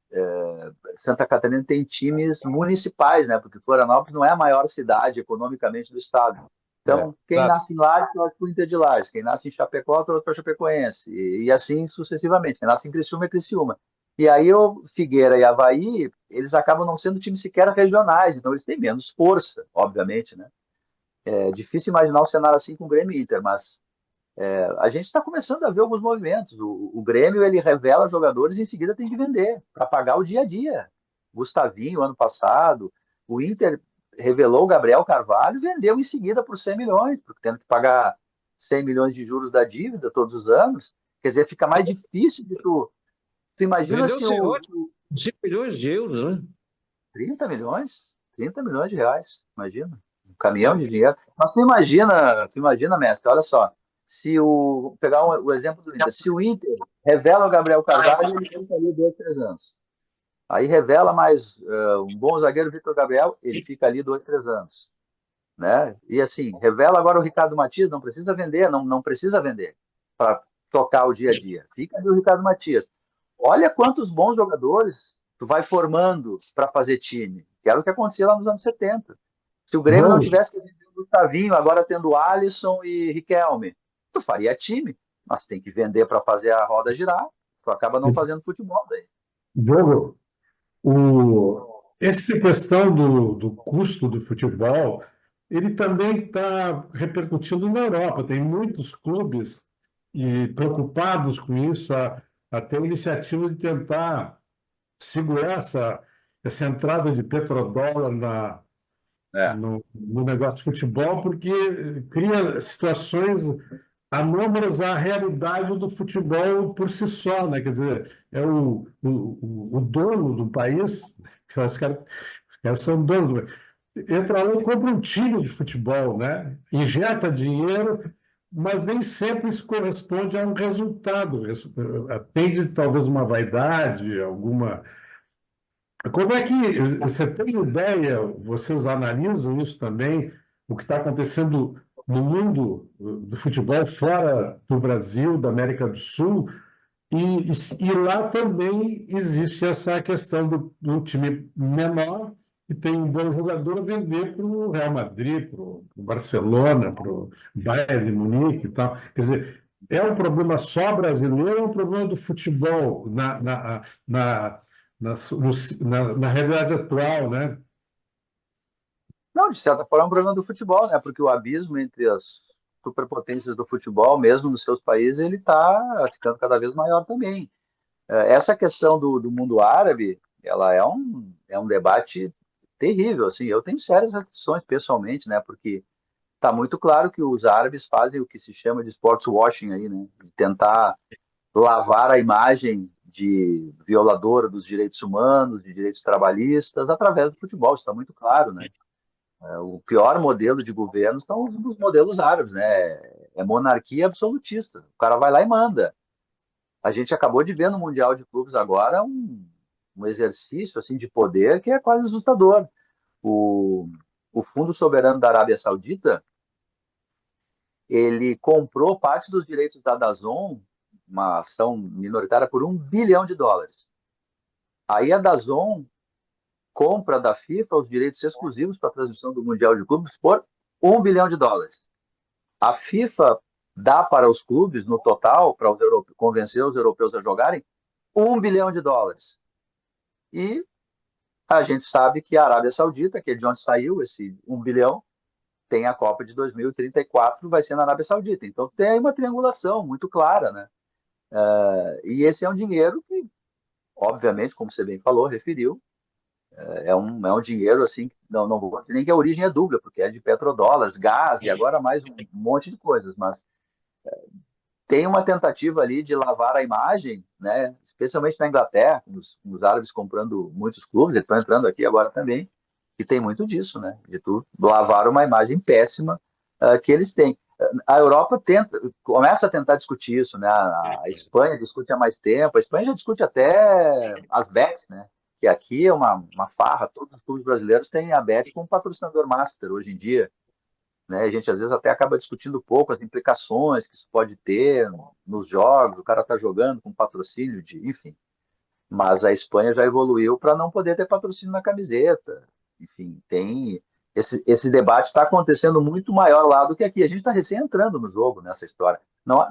Santa Catarina tem times municipais, né? Porque Florianópolis não é a maior cidade economicamente do estado. Então, quem Exato. nasce em Lages, torce para o Inter de Lages. Quem nasce em Chapecó, torce para a Chapecoense. E assim sucessivamente. Quem nasce em Criciúma, é Criciúma. E aí o Figueira e Avaí, eles acabam não sendo times sequer regionais. Então, eles têm menos força, obviamente, né? É difícil imaginar um cenário assim com o Grêmio e Inter, mas a gente está começando a ver alguns movimentos. O Grêmio ele revela jogadores e em seguida tem que vender para pagar o dia a dia. Gustavinho, ano passado, o Inter revelou o Gabriel Carvalho e vendeu em seguida por 100 milhões, porque tendo que pagar 100 milhões de juros da dívida todos os anos. Quer dizer, fica mais difícil de tu imagina Vendeu se ser o ótimo, 5 milhões de euros, né? 30 milhões, 30 milhões de reais, imagina. Um caminhão É, de dinheiro. Mas tu imagina, mestre, olha só. Se pegar o exemplo do Inter, se o Inter revela o Gabriel Carvalho, ele fica ali 2, 3 anos. Aí revela mais um bom zagueiro, Vitor Gabriel, ele fica ali 2, 3 anos. Né? E assim, revela agora o Ricardo Matias, não precisa vender, não precisa vender para tocar o dia a dia. Fica ali o Ricardo Matias. Olha quantos bons jogadores tu vai formando para fazer time. Que era o que acontecia lá nos anos 70. Se o Grêmio não Jogo, tivesse que vender o Gustavinho, agora tendo Alisson e Riquelme, tu faria time, mas tem que vender para fazer a roda girar. Tu acaba não fazendo futebol daí. Essa questão do custo do futebol ele também está repercutindo na Europa. Tem muitos clubes e preocupados com isso, até a iniciativa de tentar segurar essa entrada de petrodólar É, no negócio de futebol, porque cria situações anômalas à realidade do futebol por si só, né? Quer dizer, é o dono do país, os caras são donos. Entra lá e compra um time de futebol, né? Injeta dinheiro, mas nem sempre isso corresponde a um resultado. Atende talvez uma vaidade, alguma. Como é que você tem ideia, vocês analisam isso também, o que está acontecendo no mundo do futebol fora do Brasil, da América do Sul, e lá também existe essa questão do time menor que tem um bom jogador vender para o Real Madrid, para o Barcelona, para o Bayern de Munique e tal. Quer dizer, é um problema só brasileiro, é um problema do futebol na realidade atual, né? não, de certa forma é um problema do futebol, né? Porque o abismo entre as superpotências do futebol, mesmo nos seus países, ele está ficando cada vez maior também. Essa questão do mundo árabe, ela é um debate terrível, assim. Eu tenho sérias restrições pessoalmente, né? Porque está muito claro que os árabes fazem o que se chama de sports washing aí, né? De tentar lavar a imagem de violadora dos direitos humanos, de direitos trabalhistas, através do futebol. Isso está muito claro, né? O pior modelo de governo são os modelos árabes, né? É monarquia absolutista. O cara vai lá e manda. A gente acabou de ver no Mundial de Clubes agora um exercício assim de poder que é quase assustador. O, o Fundo Soberano da Arábia Saudita, ele comprou parte dos direitos da DAZN, uma ação minoritária, por US$ 1 bilhão. Aí a DAZN compra da FIFA os direitos exclusivos para a transmissão do Mundial de Clubes por US$ 1 bilhão. A FIFA dá para os clubes, no total, para convencer os europeus a jogarem, US$ 1 bilhão. E a gente sabe que a Arábia Saudita, que é de onde saiu esse 1 bilhão, tem a Copa de 2034, vai ser na Arábia Saudita. Então tem aí uma triangulação muito clara, né? E esse é um dinheiro que, obviamente, como você bem falou, referiu, é um dinheiro assim, não vou dizer nem que a origem é dúbia, porque é de petrodólares, gás e agora mais um monte de coisas, mas tem uma tentativa ali de lavar a imagem, né? Especialmente na Inglaterra, com os árabes comprando muitos clubes, eles estão entrando aqui agora também, e tem muito disso, né? De tu lavar uma imagem péssima que eles têm. A Europa começa a tentar discutir isso, né? A Espanha discute há mais tempo, a Espanha já discute até as bets, né? Que aqui é uma farra, todos os clubes brasileiros têm a bet como patrocinador master hoje em dia, né? A gente às vezes até acaba discutindo pouco as implicações que isso pode ter nos jogos, o cara está jogando com patrocínio enfim. Mas a Espanha já evoluiu para não poder ter patrocínio na camiseta. Enfim, tem esse debate está acontecendo muito maior lá do que aqui. A gente está recém entrando no jogo nessa história. Não,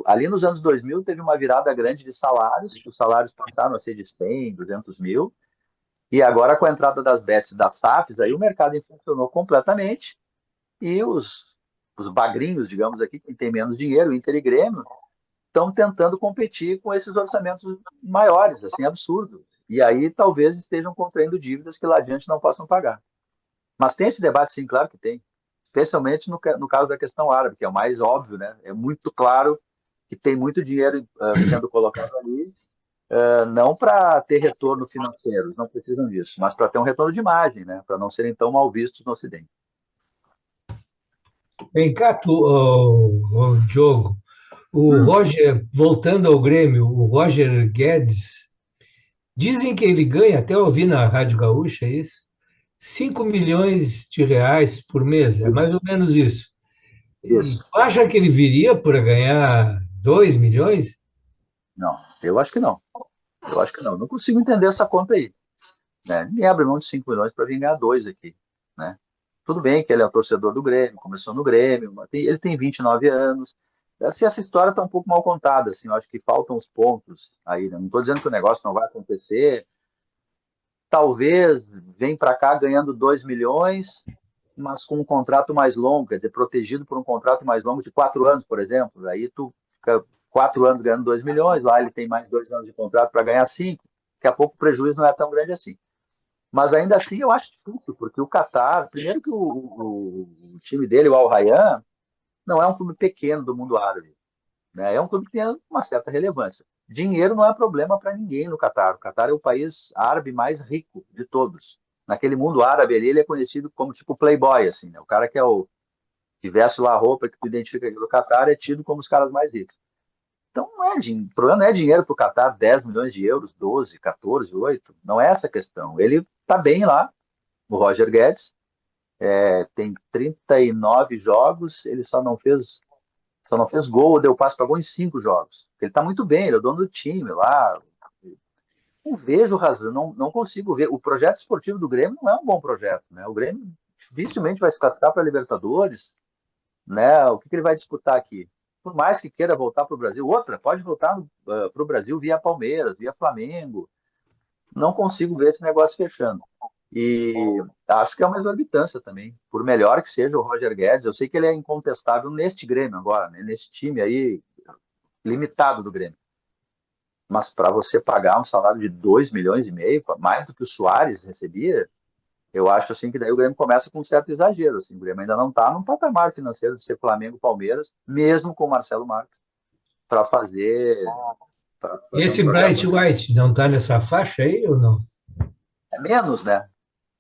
ali nos anos 2000 teve uma virada grande de salários, os salários passaram a ser de 100, 200 mil, e agora com a entrada das bets e das SAFs, aí o mercado inflacionou completamente, e os bagrinhos, digamos aqui, quem tem menos dinheiro, Inter e Grêmio, estão tentando competir com esses orçamentos maiores, assim, absurdos. E aí talvez estejam contraindo dívidas que lá adiante não possam pagar. Mas tem esse debate, sim, claro que tem. Especialmente no caso da questão árabe, que é o mais óbvio, né? É muito claro que tem muito dinheiro sendo colocado ali, não para ter retorno financeiro, não precisam disso, mas para ter um retorno de imagem, né? Para não serem tão mal vistos no Ocidente. Vem cá, Diogo, o Roger, voltando ao Grêmio, o Roger Guedes, dizem que ele ganha, até ouvi na Rádio Gaúcha isso, 5 milhões de reais por mês, é mais ou menos isso. E Isso. tu acha que ele viria para ganhar 2 milhões? Não, eu acho que não. Eu acho que não. Não consigo entender essa conta aí. Né? Ninguém abre mão de 5 milhões para vir ganhar 2 aqui. Né? Tudo bem que ele é o torcedor do Grêmio, começou no Grêmio, mas ele tem 29 anos. Assim, essa história está um pouco mal contada. Assim, eu acho que faltam os pontos aí. Né? Não estou dizendo que o negócio não vai acontecer. Talvez vem para cá ganhando 2 milhões mas com um contrato mais longo, quer dizer, protegido por um contrato mais longo de 4 anos, por exemplo. Aí tu fica 4 anos ganhando 2 milhões, lá ele tem mais 2 anos de contrato para ganhar 5. Daqui a pouco o prejuízo não é tão grande assim. Mas ainda assim eu acho difícil, porque o Qatar, primeiro que o time dele, o Al Rayyan, não é um clube pequeno do mundo árabe, né? É um clube que tem uma certa relevância. Dinheiro não é problema para ninguém no Qatar. O Qatar é o país árabe mais rico de todos. Naquele mundo árabe ali, ele é conhecido como tipo playboy, assim, né? O cara que é que veste lá a roupa que tu identifica aqui no Qatar é tido como os caras mais ricos. Então, não é, o problema não é dinheiro para o Qatar, 10 milhões de euros, 12, 14, 8. Não é essa a questão. Ele está bem lá, o Roger Guedes, tem 39 jogos, ele só não fez gol, deu passe para gol em 5 jogos. Ele está muito bem, ele é o dono do time lá. Não vejo razão, não consigo ver. O projeto esportivo do Grêmio não é um bom projeto, né? O Grêmio dificilmente vai se classificar para a Libertadores, né? O que ele vai disputar aqui? Por mais que queira voltar para o Brasil, outra, pode voltar para o Brasil via Palmeiras, via Flamengo. Não consigo ver esse negócio fechando. E acho que é uma exorbitância também. Por melhor que seja o Roger Guedes, eu sei que ele é incontestável neste Grêmio agora, né? Nesse time aí limitado do Grêmio. Mas para você pagar um salário de 2,5 milhões, mais do que o Soares recebia, eu acho assim que daí o Grêmio começa com um certo exagero. Assim, o Grêmio ainda não está num patamar financeiro de ser Flamengo, Palmeiras, mesmo com o Marcelo Marques, para fazer um Esse projeto Bright assim. White não está nessa faixa aí ou não? É menos, né?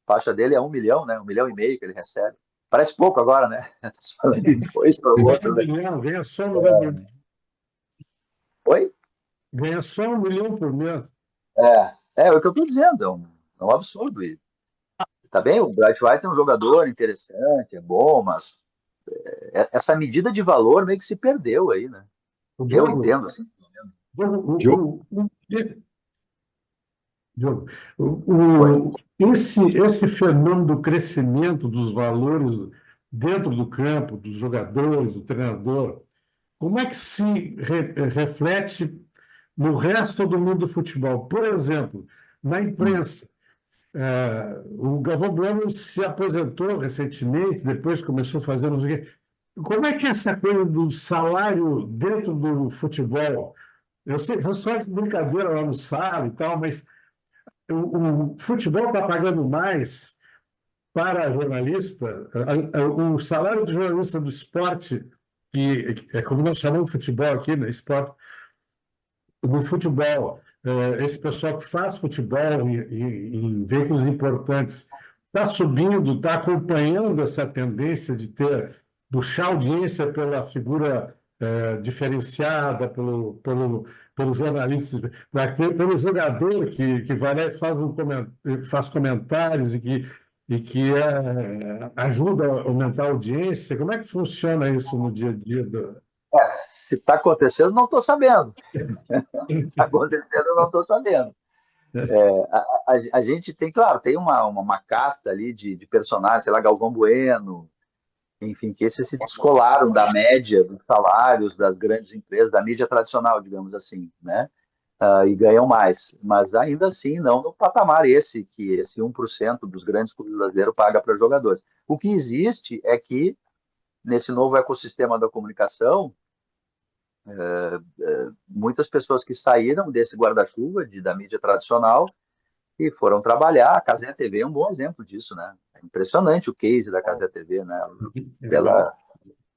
A faixa dele é 1 milhão, né? 1,5 milhão que ele recebe. Parece pouco agora, né? Falando de dois para o outro, né? Ganha só no Rio. Oi? Ganha só 1 milhão por mês. É o que eu estou dizendo, é um absurdo isso. Tá bem, o Bright White é um jogador interessante, é bom, mas essa medida de valor meio que se perdeu aí, né? O Eu Diogo, entendo, assim. Diogo, Oi. esse fenômeno do crescimento dos valores dentro do campo, dos jogadores, do treinador, como é que se reflete no resto do mundo do futebol? Por exemplo, na imprensa, o Galvão Bueno se aposentou recentemente, depois começou a fazer não sei o quê. Como é que é essa coisa do salário dentro do futebol? Eu sei, foi só de brincadeira lá no sala e tal, mas o futebol está pagando mais para jornalista. O salário de jornalista do esporte, que é como nós chamamos de futebol aqui, né? Esporte, no futebol, esse pessoal que faz futebol em veículos importantes está subindo, está acompanhando essa tendência de puxar audiência pela figura diferenciada, pelo jornalista, pelo jogador que vai lá e faz comentários e que ajuda a aumentar a audiência. Como é que funciona isso no dia a dia? Se está acontecendo, não estou sabendo. Se está acontecendo, eu não estou sabendo. A gente tem, claro, tem uma casta ali de personagens, sei lá, Galvão Bueno, enfim, que esses se descolaram da média dos salários das grandes empresas, da mídia tradicional, digamos assim, né? E ganham mais. Mas ainda assim, não no patamar esse 1% dos grandes clubes brasileiros paga para jogadores. O que existe é que, nesse novo ecossistema da comunicação, muitas pessoas que saíram desse guarda-chuva da mídia tradicional e foram trabalhar. A Cazé TV é um bom exemplo disso, né? É impressionante o case da Cazé TV, né? Ela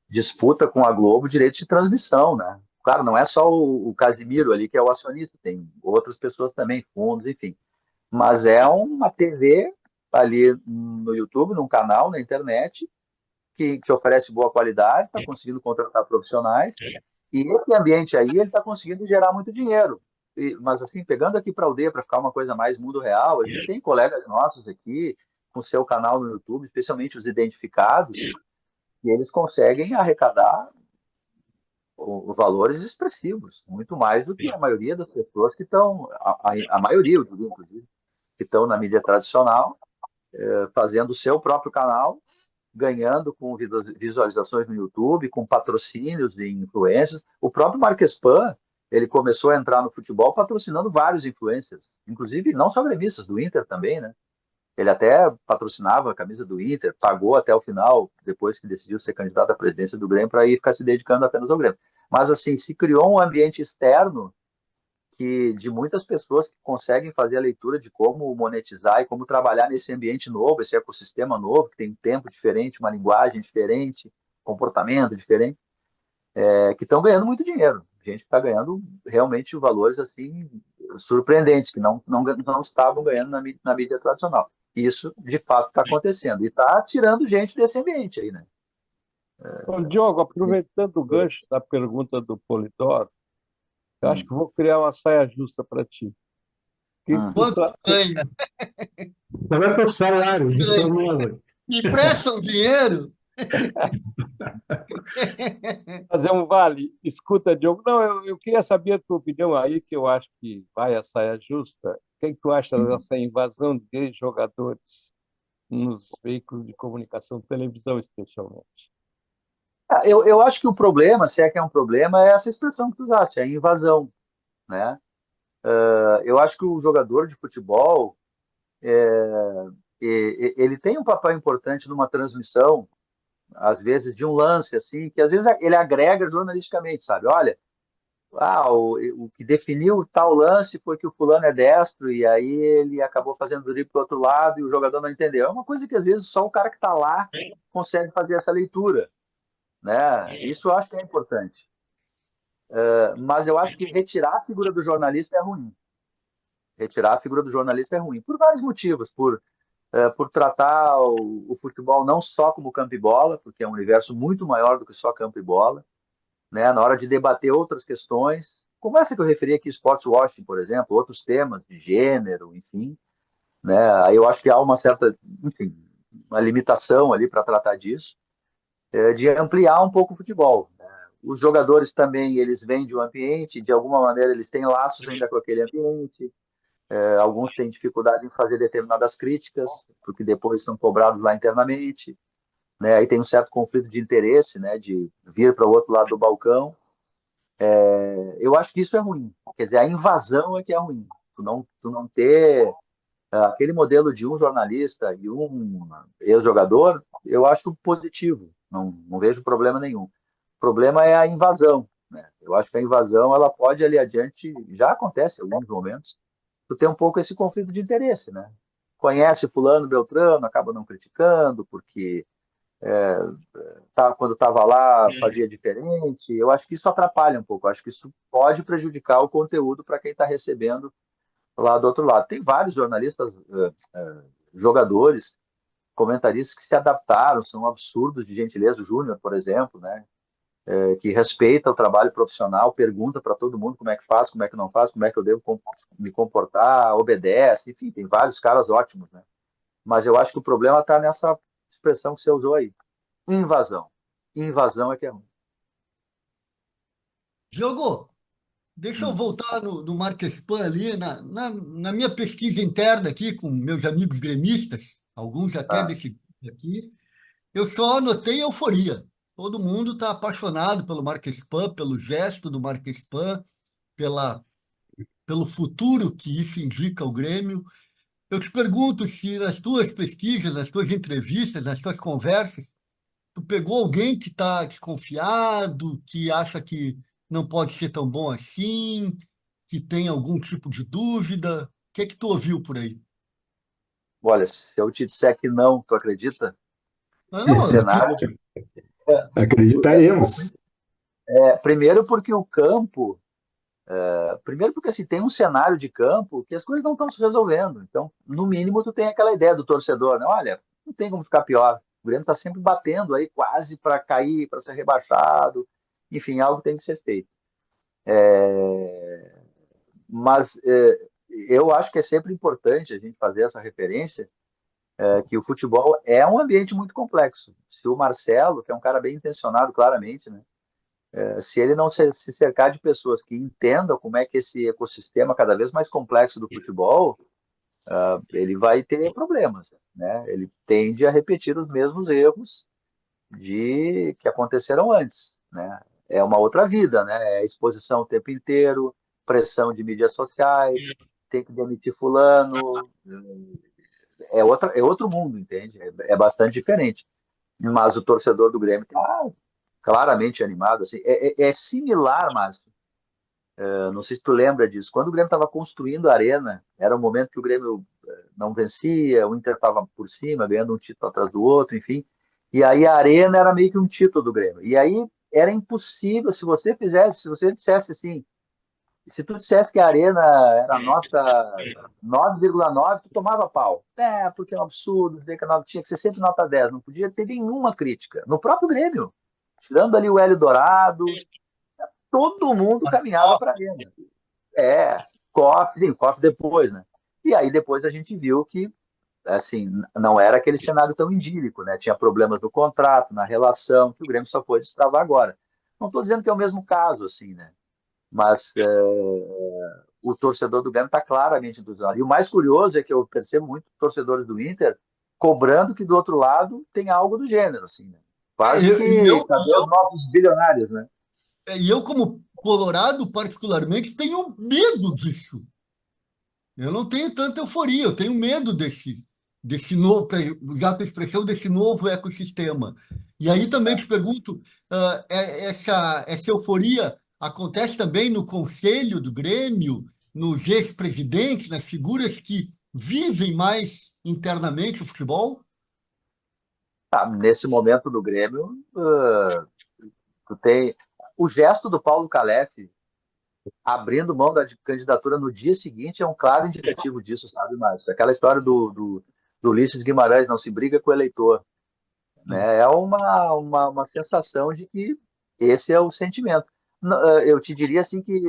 disputa com a Globo direitos de transmissão, né? Claro, não é só o Casimiro ali que é o acionista, tem outras pessoas também, fundos, enfim. Mas é uma TV ali no YouTube, num canal, na internet, que oferece boa qualidade, está conseguindo contratar profissionais, e esse ambiente aí ele está conseguindo gerar muito dinheiro. Mas assim, pegando aqui para a aldeia, para ficar uma coisa mais mundo real, a gente tem colegas nossos aqui com seu canal no YouTube, especialmente os identificados, e eles conseguem arrecadar os valores expressivos, muito mais do que a maioria das pessoas que estão, a maioria, eu diria, inclusive, que estão na mídia tradicional, fazendo o seu próprio canal, ganhando com visualizações no YouTube, com patrocínios e influências. O próprio Marques Pan, ele começou a entrar no futebol patrocinando vários influencers, inclusive não só gremistas, do Inter também, né? Ele até patrocinava a camisa do Inter, pagou até o final, depois que decidiu ser candidato à presidência do Grêmio, para ir ficar se dedicando apenas ao Grêmio. Mas, assim, se criou um ambiente externo que de muitas pessoas que conseguem fazer a leitura de como monetizar e como trabalhar nesse ambiente novo, esse ecossistema novo, que tem um tempo diferente, uma linguagem diferente, comportamento diferente, que estão ganhando muito dinheiro. Gente que está ganhando realmente valores assim surpreendentes, que não estavam ganhando na mídia tradicional. Isso, de fato, está acontecendo. E está tirando gente desse ambiente aí, né? Bom, Diogo, aproveitando o gancho da pergunta do Polidoro, eu acho que vou criar uma saia justa para ti. Que tu Quanto tu ganha? Qual é o teu salário de semana? Me emprestam dinheiro? fazer um vale. Escuta, Diogo, não, eu queria saber a tua opinião aí, que eu acho que vai a saia justa. O que tu acha dessa invasão de jogadores nos veículos de comunicação, televisão especialmente? Eu acho que o problema, se é que é um problema, é essa expressão que tu usaste, é a invasão, né? Eu acho que o jogador de futebol, ele tem um papel importante numa transmissão, às vezes de um lance assim, que às vezes ele agrega jornalisticamente, sabe? Olha, o que definiu tal lance foi que o fulano é destro e aí ele acabou fazendo drible para o outro lado e o jogador não entendeu. É uma coisa que às vezes só o cara que está lá consegue fazer essa leitura, né? Isso eu acho que é importante. Mas eu acho que retirar a figura do jornalista é ruim. Retirar a figura do jornalista é ruim, por vários motivos. Por tratar o futebol não só como campo e bola, porque é um universo muito maior do que só campo e bola, né? Na hora de debater outras questões, como essa que eu referi aqui, sports washing, por exemplo, outros temas de gênero, enfim, né? Aí eu acho que há uma certa, enfim, uma limitação ali para tratar disso, de ampliar um pouco o futebol, né? Os jogadores também, eles vêm de um ambiente, de alguma maneira eles têm laços ainda com aquele ambiente, alguns têm dificuldade em fazer determinadas críticas, porque depois são cobrados lá internamente, né? Aí tem um certo conflito de interesse, né? De vir para o outro lado do balcão. Eu acho que isso é ruim. Quer dizer, a invasão é que é ruim. Tu não ter aquele modelo de um jornalista e um ex-jogador, eu acho positivo. Não vejo problema nenhum. O problema é a invasão, né? Eu acho que a invasão ela pode ali adiante, já acontece em alguns momentos, tu tem um pouco esse conflito de interesse, né? Conhece fulano, beltrano, acaba não criticando, porque quando estava lá fazia diferente. Eu acho que isso atrapalha um pouco. Eu acho que isso pode prejudicar o conteúdo para quem está recebendo lá do outro lado. Tem vários jornalistas, jogadores, comentaristas que se adaptaram, são absurdos de gentileza. O Júnior, por exemplo, né? Que respeita o trabalho profissional, pergunta para todo mundo como é que faz, como é que não faz, como é que eu devo me comportar, obedece, enfim, tem vários caras ótimos, né? Mas eu acho que o problema está nessa expressão que você usou aí, invasão. Invasão é que é ruim. Diogo, deixa eu Hum. voltar no Marquespan ali, na minha pesquisa interna aqui com meus amigos gremistas, alguns até Ah, desse grupo aqui, eu só notei euforia. Todo mundo está apaixonado pelo Marquespan, pelo gesto do Marquespan, pelo futuro que isso indica ao Grêmio. Eu te pergunto se nas tuas pesquisas, nas tuas entrevistas, nas tuas conversas, tu pegou alguém que está desconfiado, que acha que não pode ser tão bom assim, que tem algum tipo de dúvida? O que é que tu ouviu por aí? olha, se eu te disser que não, tu acredita? Ah, O não, cenário. Acreditaremos. Primeiro porque o campo. Primeiro porque assim, tem um cenário de campo que as coisas não estão se resolvendo. Então, no mínimo, tu tem aquela ideia do torcedor, né? Olha, não tem como ficar pior. O Grêmio está sempre batendo aí, quase para cair, para ser rebaixado. Enfim, algo tem que ser feito. Mas eu acho que é sempre importante a gente fazer essa referência, que o futebol é um ambiente muito complexo. Se o Marcelo, que é um cara bem intencionado, claramente, né? Se ele não se cercar de pessoas que entendam como é que esse ecossistema cada vez mais complexo do futebol, ele vai ter problemas, né? Ele tende a repetir os mesmos erros de que aconteceram antes, né? É uma outra vida, né? É exposição o tempo inteiro, pressão de mídias sociais, tem que demitir fulano, é outro mundo, entende? É bastante diferente. Mas o torcedor do Grêmio está claramente animado. Assim. É similar, mas não sei se tu lembra disso. Quando o Grêmio estava construindo a arena, era um momento que o Grêmio não vencia, o Inter estava por cima, ganhando um título atrás do outro, enfim. E aí a arena era meio que um título do Grêmio. E aí era impossível, se você dissesse assim, se tu dissesse que a arena era nota 9,9, tu tomava pau. Porque é um absurdo, dizer que a nota tinha que ser sempre nota 10, não podia ter nenhuma crítica. No próprio Grêmio, tirando ali o Hélio Dourado, todo mundo caminhava para a arena. COF depois, né? E aí depois a gente viu que, assim, não era aquele cenário tão idílico, né? Tinha problemas no contrato, na relação, que o Grêmio só foi destravar agora. Não estou dizendo que é o mesmo caso, assim, né? Mas o torcedor do Grêmio está claramente entusiasmado. E o mais curioso é que eu percebo muitos torcedores do Inter cobrando que do outro lado tem algo do gênero, assim, né? Quase que cadê os nossos bilionários, né? E eu, como colorado, particularmente, tenho medo disso. Eu não tenho tanta euforia, eu tenho medo desse novo, para usar a tua expressão, desse novo ecossistema. E aí também te pergunto, essa euforia acontece também no conselho do Grêmio, nos ex-presidentes, nas figuras que vivem mais internamente o futebol? Nesse momento do Grêmio, tu tem o gesto do Paulo Calef abrindo mão da candidatura no dia seguinte é um claro indicativo disso, sabe, Márcio? Aquela história do Ulisses Guimarães, não se briga com o eleitor, né? É uma sensação de que esse é o sentimento. Eu te diria assim que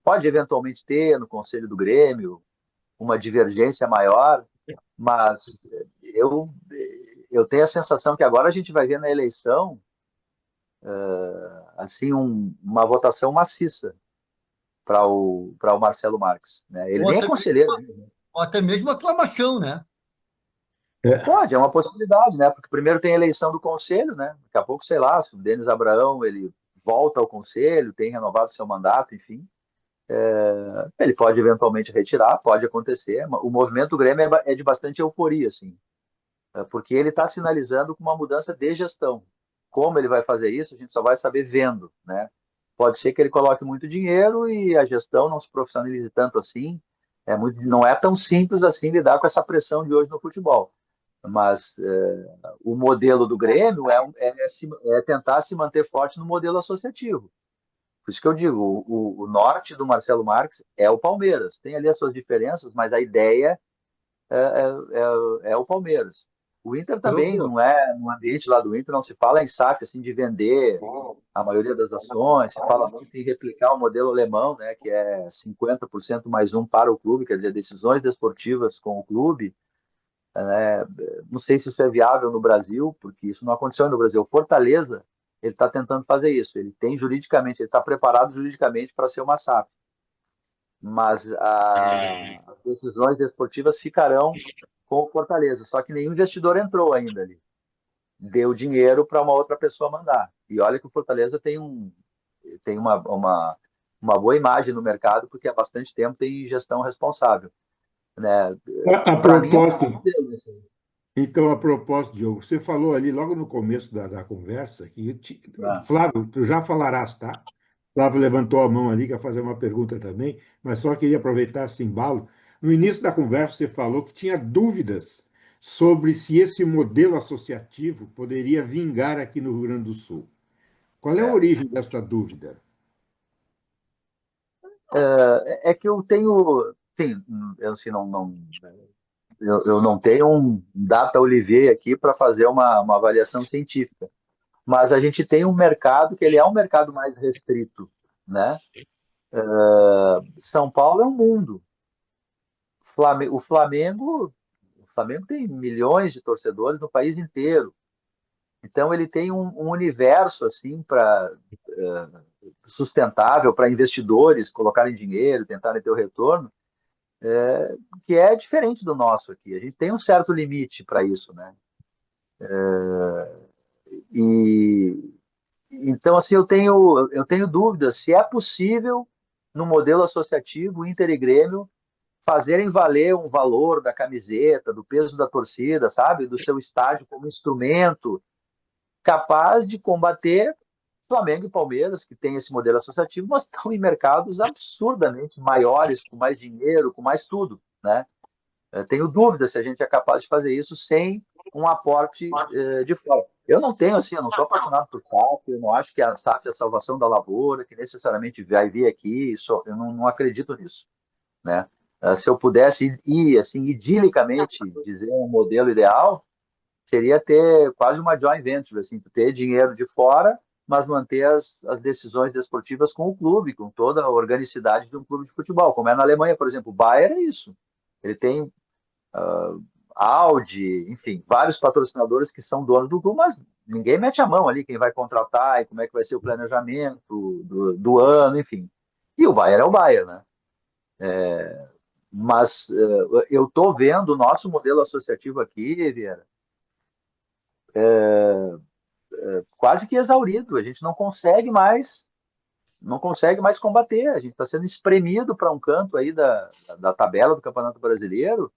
pode eventualmente ter no Conselho do Grêmio uma divergência maior, mas eu tenho a sensação que agora a gente vai ver na eleição assim uma votação maciça para o Marcelo Marques, né? Ele Ou nem é até conselheiro. ou até mesmo aclamação, né? Pode, é uma possibilidade, né? Porque primeiro tem a eleição do conselho, né? Daqui a pouco, sei lá, se o Denis Abraão ele volta ao conselho, tem renovado seu mandato, enfim, ele pode eventualmente retirar, pode acontecer. O movimento do Grêmio é de bastante euforia, assim, porque ele está sinalizando com uma mudança de gestão. Como ele vai fazer isso, a gente só vai saber vendo, né? Pode ser que ele coloque muito dinheiro e a gestão não se profissionalize tanto assim. Não é tão simples assim lidar com essa pressão de hoje no futebol. Mas o modelo do Grêmio é tentar se manter forte no modelo associativo. Por isso que eu digo, o norte do Marcelo Marques é o Palmeiras. Tem ali as suas diferenças, mas a ideia é o Palmeiras. O Inter também Eu, não é, no ambiente lá do Inter não se fala em SAF, assim, de vender a maioria das ações, se fala muito em replicar o modelo alemão, né, que é 50% mais um para o clube, quer dizer, decisões desportivas com o clube. Não sei se isso é viável no Brasil, porque isso não aconteceu no Brasil. O Fortaleza, ele está tentando fazer isso. Ele tem juridicamente, ele está preparado juridicamente para ser uma SAF. Mas as decisões desportivas ficarão com o Fortaleza. Só que nenhum investidor entrou ainda ali. Deu dinheiro para uma outra pessoa mandar. E olha que o Fortaleza tem uma boa imagem no mercado, porque há bastante tempo tem gestão responsável. Né? A Para mim, propósito, então, a propósito, Diogo, você falou ali logo no começo da conversa que, Flávio, tu já falarás, tá? Flávio levantou a mão ali, quer fazer uma pergunta também, mas só queria aproveitar esse embalo. No início da conversa, você falou que tinha dúvidas sobre se esse modelo associativo poderia vingar aqui no Rio Grande do Sul. Qual é a origem dessa dúvida? é que eu tenho, sim, eu assim, eu não tenho um data Olivier aqui para fazer uma avaliação científica, mas a gente tem um mercado que ele é um mercado mais restrito, né? São Paulo é um mundo. O Flamengo tem milhões de torcedores no país inteiro. Então ele tem um universo assim para sustentável para investidores colocarem dinheiro, tentarem ter o retorno, que é diferente do nosso aqui. A gente tem um certo limite para isso, né? E então assim eu tenho dúvidas se é possível no modelo associativo Inter e Grêmio fazerem valer um valor da camiseta, do peso da torcida, sabe? Do seu estádio como instrumento capaz de combater Flamengo e Palmeiras, que tem esse modelo associativo, mas estão em mercados absurdamente maiores, com mais dinheiro, com mais tudo, né? Tenho dúvida se a gente é capaz de fazer isso sem um aporte de fora. Eu não tenho, assim, eu não sou apaixonado por SAF, eu não acho que a SAF é a salvação da lavoura, que necessariamente vai vir aqui, isso, eu não acredito nisso, né? Se eu pudesse ir, assim, idilicamente dizer um modelo ideal, seria ter quase uma joint venture, assim, ter dinheiro de fora, mas manter as decisões desportivas com o clube, com toda a organicidade de um clube de futebol, como é na Alemanha, por exemplo. O Bayern é isso. Ele tem Audi, enfim, vários patrocinadores que são donos do clube, mas ninguém mete a mão ali, quem vai contratar e como é que vai ser o planejamento do ano, enfim. E o Bayern é o Bayern, né? Mas eu estou vendo o nosso modelo associativo aqui, Vieira, quase que exaurido. A gente não consegue mais combater. A gente está sendo espremido para um canto aí da tabela do Campeonato Brasileiro,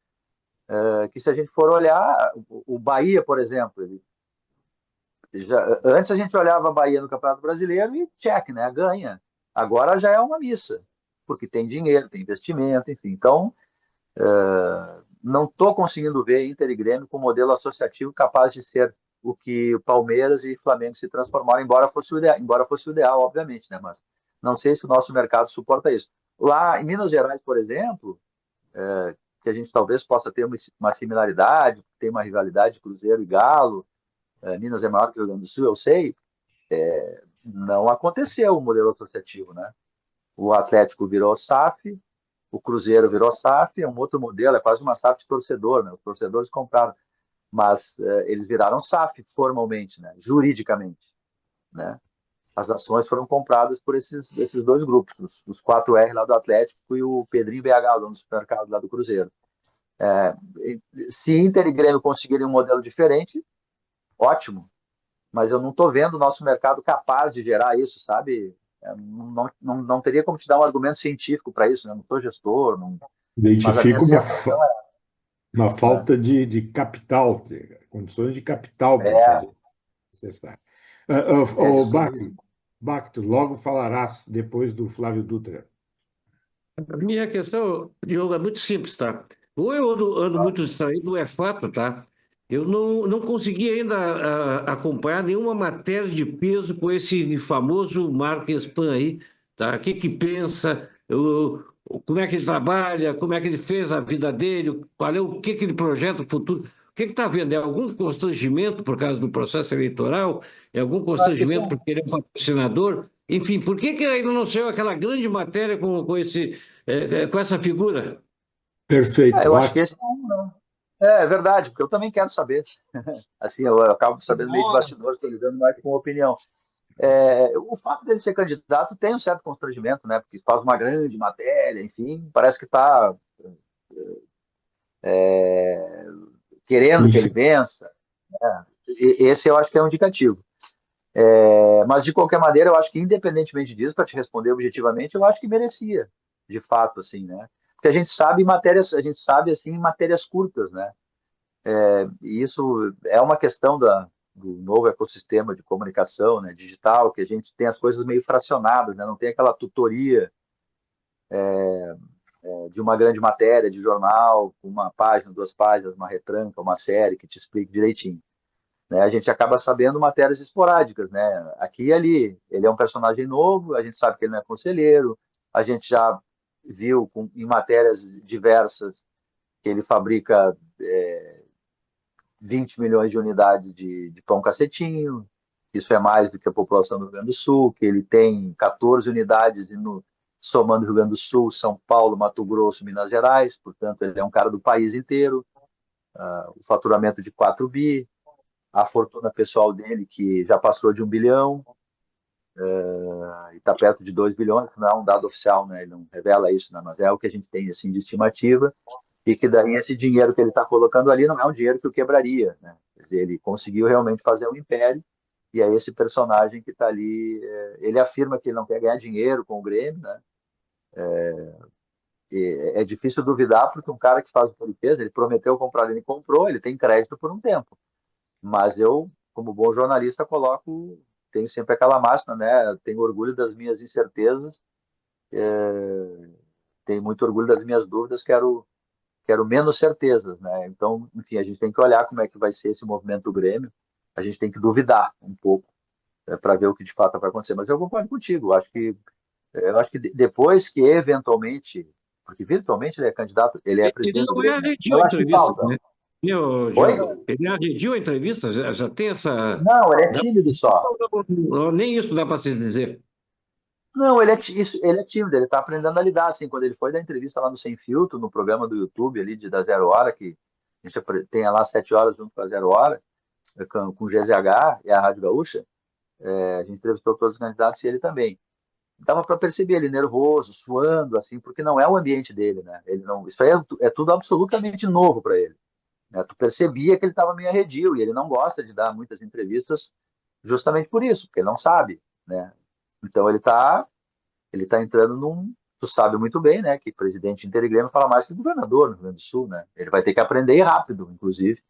que se a gente for olhar, o Bahia, por exemplo, antes a gente olhava a Bahia no Campeonato Brasileiro e check, né, ganha. Agora já é uma missa, porque tem dinheiro, tem investimento, enfim. Então, não estou conseguindo ver Inter e Grêmio com um modelo associativo capaz de ser o que o Palmeiras e Flamengo se transformaram, embora fosse o ideal, obviamente, né? Mas não sei se o nosso mercado suporta isso. Lá em Minas Gerais, por exemplo, que a gente talvez possa ter uma similaridade, tem uma rivalidade Cruzeiro e Galo, Minas é maior que o Rio Grande do Sul, eu sei, não aconteceu o modelo associativo, né? O Atlético virou SAF, o Cruzeiro virou SAF, é um outro modelo, é quase uma SAF de torcedor, né? Os torcedores compraram, mas eles viraram SAF formalmente, né? Juridicamente, né? As ações foram compradas por esses dois grupos, os 4R lá do Atlético e o Pedrinho BH, dono do supermercado lá do Cruzeiro. Se Inter e Grêmio conseguirem um modelo diferente, ótimo, mas eu não estou vendo o nosso mercado capaz de gerar isso, sabe? Não teria como te dar um argumento científico para isso, né? Não sou gestor, não, mas a minha Identifico sensação uma é, falta de capital, condições de capital para é, fazer necessário. é O isso mesmo. Bacto, logo falarás depois do Flávio Dutra. A minha questão, Diogo, é muito simples, tá? Ou eu ando muito distraído, é fato, tá? Eu não consegui ainda acompanhar nenhuma matéria de peso com esse famoso Marques Pan aí, tá? O que que pensa, como é que ele trabalha, como é que ele fez a vida dele, qual é o que que ele projeta o futuro. O que está vendo? É algum constrangimento por causa do processo eleitoral? É algum Eu acho que constrangimento por querer um patrocinador? Enfim, por que que ainda não saiu aquela grande matéria com essa figura? Perfeito, eu acho que ótimo. esse não. É verdade, porque eu também quero saber. Assim, eu acabo sabendo meio de Ora, bastidores, estou lidando mais com opinião. O fato dele ser candidato tem um certo constrangimento, né? Porque faz uma grande matéria, enfim, parece que está querendo que ele vença. Esse eu acho que é um indicativo. Mas, de qualquer maneira, eu acho que, independentemente disso, para te responder objetivamente, eu acho que merecia, de fato, assim, né? Porque a gente sabe, assim, em matérias curtas, né? E isso é uma questão do novo ecossistema de comunicação, né, digital, que a gente tem as coisas meio fracionadas, né? Não tem aquela tutoria de uma grande matéria de jornal, uma página, duas páginas, uma retranca, uma série que te explique direitinho. Né? A gente acaba sabendo matérias esporádicas, né? Aqui e ali. Ele é um personagem novo, a gente sabe que ele não é conselheiro, a gente já viu em matérias diversas que ele fabrica 20 milhões de unidades de pão cacetinho, isso é mais do que a população do Rio Grande do Sul, que ele tem 14 unidades somando Rio Grande do Sul, São Paulo, Mato Grosso, Minas Gerais, portanto ele é um cara do país inteiro, o faturamento de 4 bi, a fortuna pessoal dele, que já passou de 1 bilhão, e está perto de 2 bilhões, que não é um dado oficial, né? Ele não revela isso, né? Mas é o que a gente tem assim, de estimativa, e que daí esse dinheiro que ele está colocando ali não é um dinheiro que o quebraria, né? Quer dizer, ele conseguiu realmente fazer um império, e é esse personagem que está ali, ele afirma que ele não quer ganhar dinheiro com o Grêmio, né? é difícil duvidar, porque um cara que faz o que ele fez, ele prometeu comprar, ele comprou, ele tem crédito por um tempo. Mas eu, como bom jornalista, coloco, tenho sempre aquela máxima, né? Tenho orgulho das minhas incertezas, tenho muito orgulho das minhas dúvidas, quero menos certezas, né? Então, enfim, a gente tem que olhar como é que vai ser esse movimento do Grêmio, a gente tem que duvidar um pouco, para ver o que de fato vai acontecer. Mas eu concordo contigo, eu acho que depois que eventualmente, porque virtualmente ele é candidato, ele é Ele presidente do não Grêmio, né? reagiu Eu a acho que entrevistas, falta. né? Meu, Oi? Diogo, ele reagiu a entrevista, já tem essa. Não, ele é Dá- tímido só. Nem isso dá para se dizer. Não, ele é tímido, ele está aprendendo a lidar, assim, quando ele foi dar entrevista lá no Sem Filtro, no programa do YouTube ali da Zero Hora, que a gente tem lá 7 horas junto com a Zero Hora, com o GZH e a Rádio Gaúcha, a gente entrevistou todos os candidatos e ele também. Dava para perceber ele nervoso, suando, assim, porque não é o ambiente dele, né? Ele não, isso aí é tudo absolutamente novo para ele, né? Tu percebia que ele estava meio arredio e ele não gosta de dar muitas entrevistas justamente por isso, porque ele não sabe, né? Então ele tá entrando num. Tu sabe muito bem, né, que presidente intergrêmio fala mais que governador no Rio Grande do Sul, né? Ele vai ter que aprender rápido, inclusive,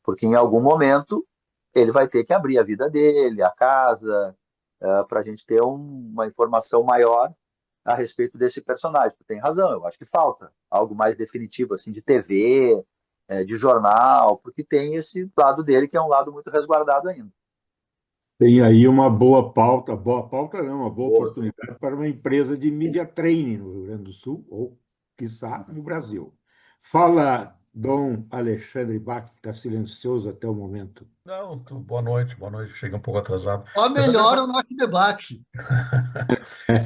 porque em algum momento ele vai ter que abrir a vida dele, a casa, para a gente ter uma informação maior a respeito desse personagem. Tu tem razão, eu acho que falta algo mais definitivo, assim, de TV, de jornal, porque tem esse lado dele que é um lado muito resguardado ainda. Tem aí uma boa pauta não, uma boa Boa. oportunidade para uma empresa de media training no Rio Grande do Sul, ou, quiçá, no Brasil. Fala, Dom Alexandre Bach, que está silencioso até o momento. Não, boa noite, cheguei um pouco atrasado. Só Eu só queria, melhora o nosso debate.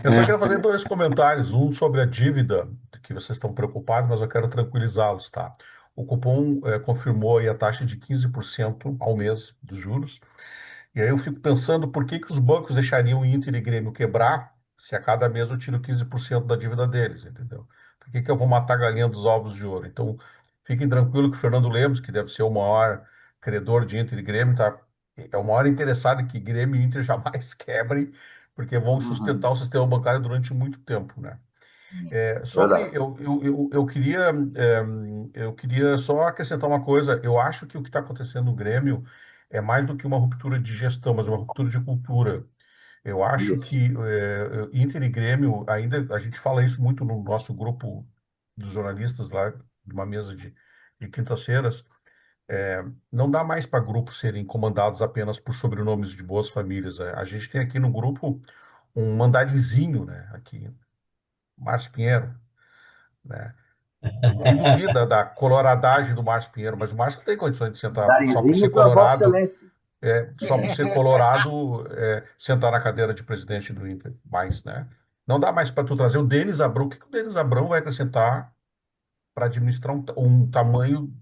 eu só queria fazer dois comentários. Um sobre a dívida, que vocês estão preocupados, mas eu quero tranquilizá-los, tá? O Copom confirmou aí a taxa de 15% ao mês dos juros. E aí eu fico pensando por que que os bancos deixariam o Inter e Grêmio quebrar se a cada mês eu tiro 15% da dívida deles, entendeu? Por que que eu vou matar a galinha dos ovos de ouro? Então, fiquem tranquilos que o Fernando Lemos, que deve ser o maior credor de Inter e Grêmio, tá? É o maior interessado em que Grêmio e Inter jamais quebrem, porque vão sustentar Uhum. o sistema bancário durante muito tempo, né? Sobre, Verdade. eu queria só acrescentar uma coisa. Eu acho que o que está acontecendo no Grêmio é mais do que uma ruptura de gestão, mas uma ruptura de cultura. Eu acho Isso. que Inter e Grêmio, ainda a gente fala isso muito no nosso grupo dos jornalistas lá, numa mesa de quintas-feiras. Não dá mais para grupos serem comandados apenas por sobrenomes de boas famílias. A gente tem aqui no grupo um mandarizinho, né? Aqui, Márcio Pinheiro, né? Ninguém duvida da coloradagem do Márcio Pinheiro, mas o Márcio não tem condições de sentar só por ser Darinzinho para Vossa colorado, Excelência. só por ser colorado, sentar na cadeira de presidente do Inter. Mais, né? Não dá mais para tu trazer o Denis Abrão. O que que o Denis Abrão vai acrescentar para administrar um tamanho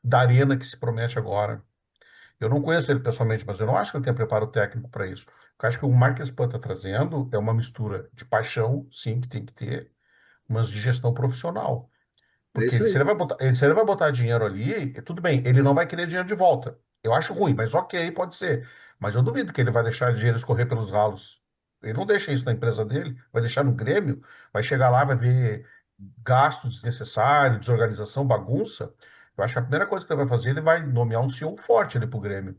da arena que se promete agora? Eu não conheço ele pessoalmente, mas eu não acho que ele tenha preparo técnico para isso. Eu acho que o Marques Pan está trazendo é uma mistura de paixão, sim, que tem que ter, mas de gestão profissional. É Porque isso se aí. ele vai botar dinheiro ali, tudo bem, ele não vai querer dinheiro de volta. Eu acho ruim, mas ok, pode ser. Mas eu duvido que ele vai deixar dinheiro escorrer pelos ralos. Ele não deixa isso na empresa dele, vai deixar no Grêmio, vai chegar lá, vai ver gasto desnecessário, desorganização, bagunça. Eu acho que a primeira coisa que ele vai fazer, ele vai nomear um CEO forte ali pro Grêmio.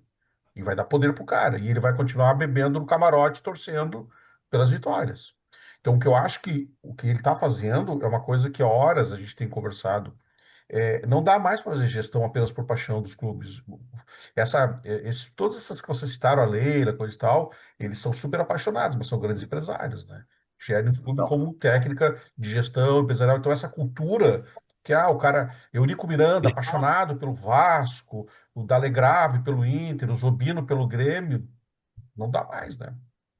E vai dar poder pro cara. E ele vai continuar bebendo no camarote, torcendo pelas vitórias. Então, o que eu acho que o que ele está fazendo é uma coisa que há horas a gente tem conversado. Não dá mais para fazer gestão apenas por paixão dos clubes. Todas essas que vocês citaram, a Leila, coisa e tal, eles são super apaixonados, mas são grandes empresários, né? Gerem o clube Então, como técnica de gestão empresarial. Então, essa cultura que o cara, Eurico Miranda, apaixonado pelo Vasco, o Dalegrave pelo Inter, o Zobino pelo Grêmio, não dá mais, né?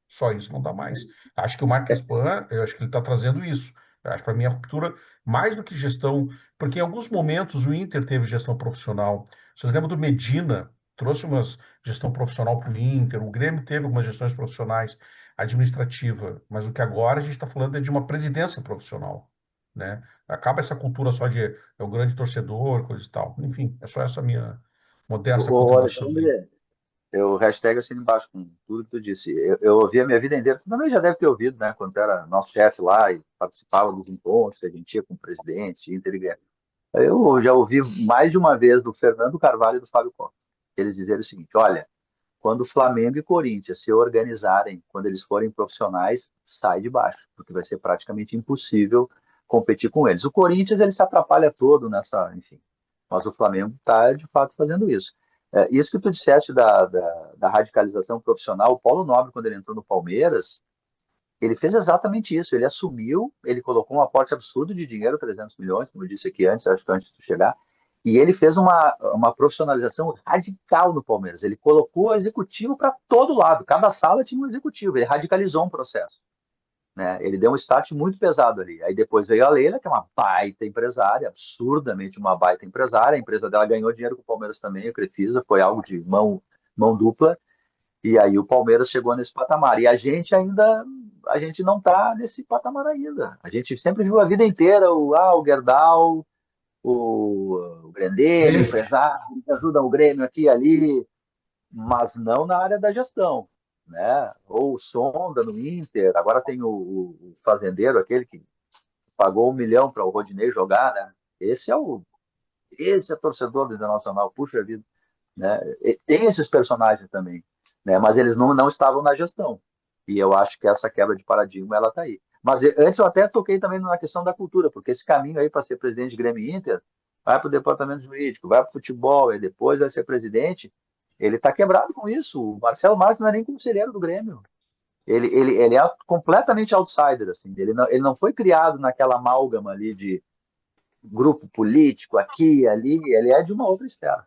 Só isso não dá mais. Acho que o Marques Pan, eu acho que ele está trazendo isso. Eu acho para mim a ruptura, mais do que gestão, porque em alguns momentos o Inter teve gestão profissional. Vocês lembram do Medina? Trouxe uma gestão profissional para o Inter, o Grêmio teve algumas gestões profissionais administrativa, mas o que agora a gente está falando é de uma presidência profissional, né? Acaba essa cultura só de um grande torcedor, coisa e tal. Enfim, é só essa minha modesta o contribuição aí. Alexandre, Eu hashtag assim embaixo com tudo que tu disse. Eu ouvi a minha vida inteira, tu também já deve ter ouvido, né? Quando tu era nosso chefe lá e participava dos encontros que a gente ia com o presidente, Inter e Grêmio. Eu já ouvi mais de uma vez do Fernando Carvalho e do Fábio Costa. Eles dizerem o seguinte: olha, quando Flamengo e Corinthians se organizarem, quando eles forem profissionais, sai de baixo, porque vai ser praticamente impossível competir com eles. O Corinthians ele se atrapalha todo nessa, enfim, mas o Flamengo está de fato fazendo isso. Isso que tu disseste da radicalização profissional, o Paulo Nobre, quando ele entrou no Palmeiras, ele fez exatamente isso. Ele assumiu, ele colocou um aporte absurdo de dinheiro, 300 milhões, como eu disse aqui antes, acho que antes de chegar, e ele fez uma profissionalização radical no Palmeiras. Ele colocou o executivo para todo lado, cada sala tinha um executivo, ele radicalizou um processo. Né? Ele deu um start muito pesado ali. Aí depois veio a Leila, que é uma baita empresária, absurdamente uma baita empresária. A empresa dela ganhou dinheiro com o Palmeiras também, a Crefisa, foi algo de mão dupla. E aí o Palmeiras chegou nesse patamar. E a gente não está nesse patamar ainda. A gente sempre viu a vida inteira o Gerdau, o Grandelli, o empresário, que ajudam o Grêmio aqui e ali, mas não na área da gestão. Né? Ou o Sonda no Inter, agora tem o fazendeiro, aquele que pagou 1 milhão para o Rodinei jogar, né? Esse é torcedor do Internacional, puxa vida. Né? E tem esses personagens também, né? Mas eles não estavam na gestão. E eu acho que essa quebra de paradigma ela está aí. Mas antes eu até toquei também na questão da cultura, porque esse caminho aí para ser presidente de Grêmio e Inter vai para o departamento jurídico, vai para o futebol, e depois vai ser presidente. Ele está quebrado com isso. O Marcelo Marques não é nem conselheiro do Grêmio. Ele é completamente outsider, assim. Ele não foi criado naquela amálgama ali de grupo político aqui e ali. Ele é de uma outra esfera.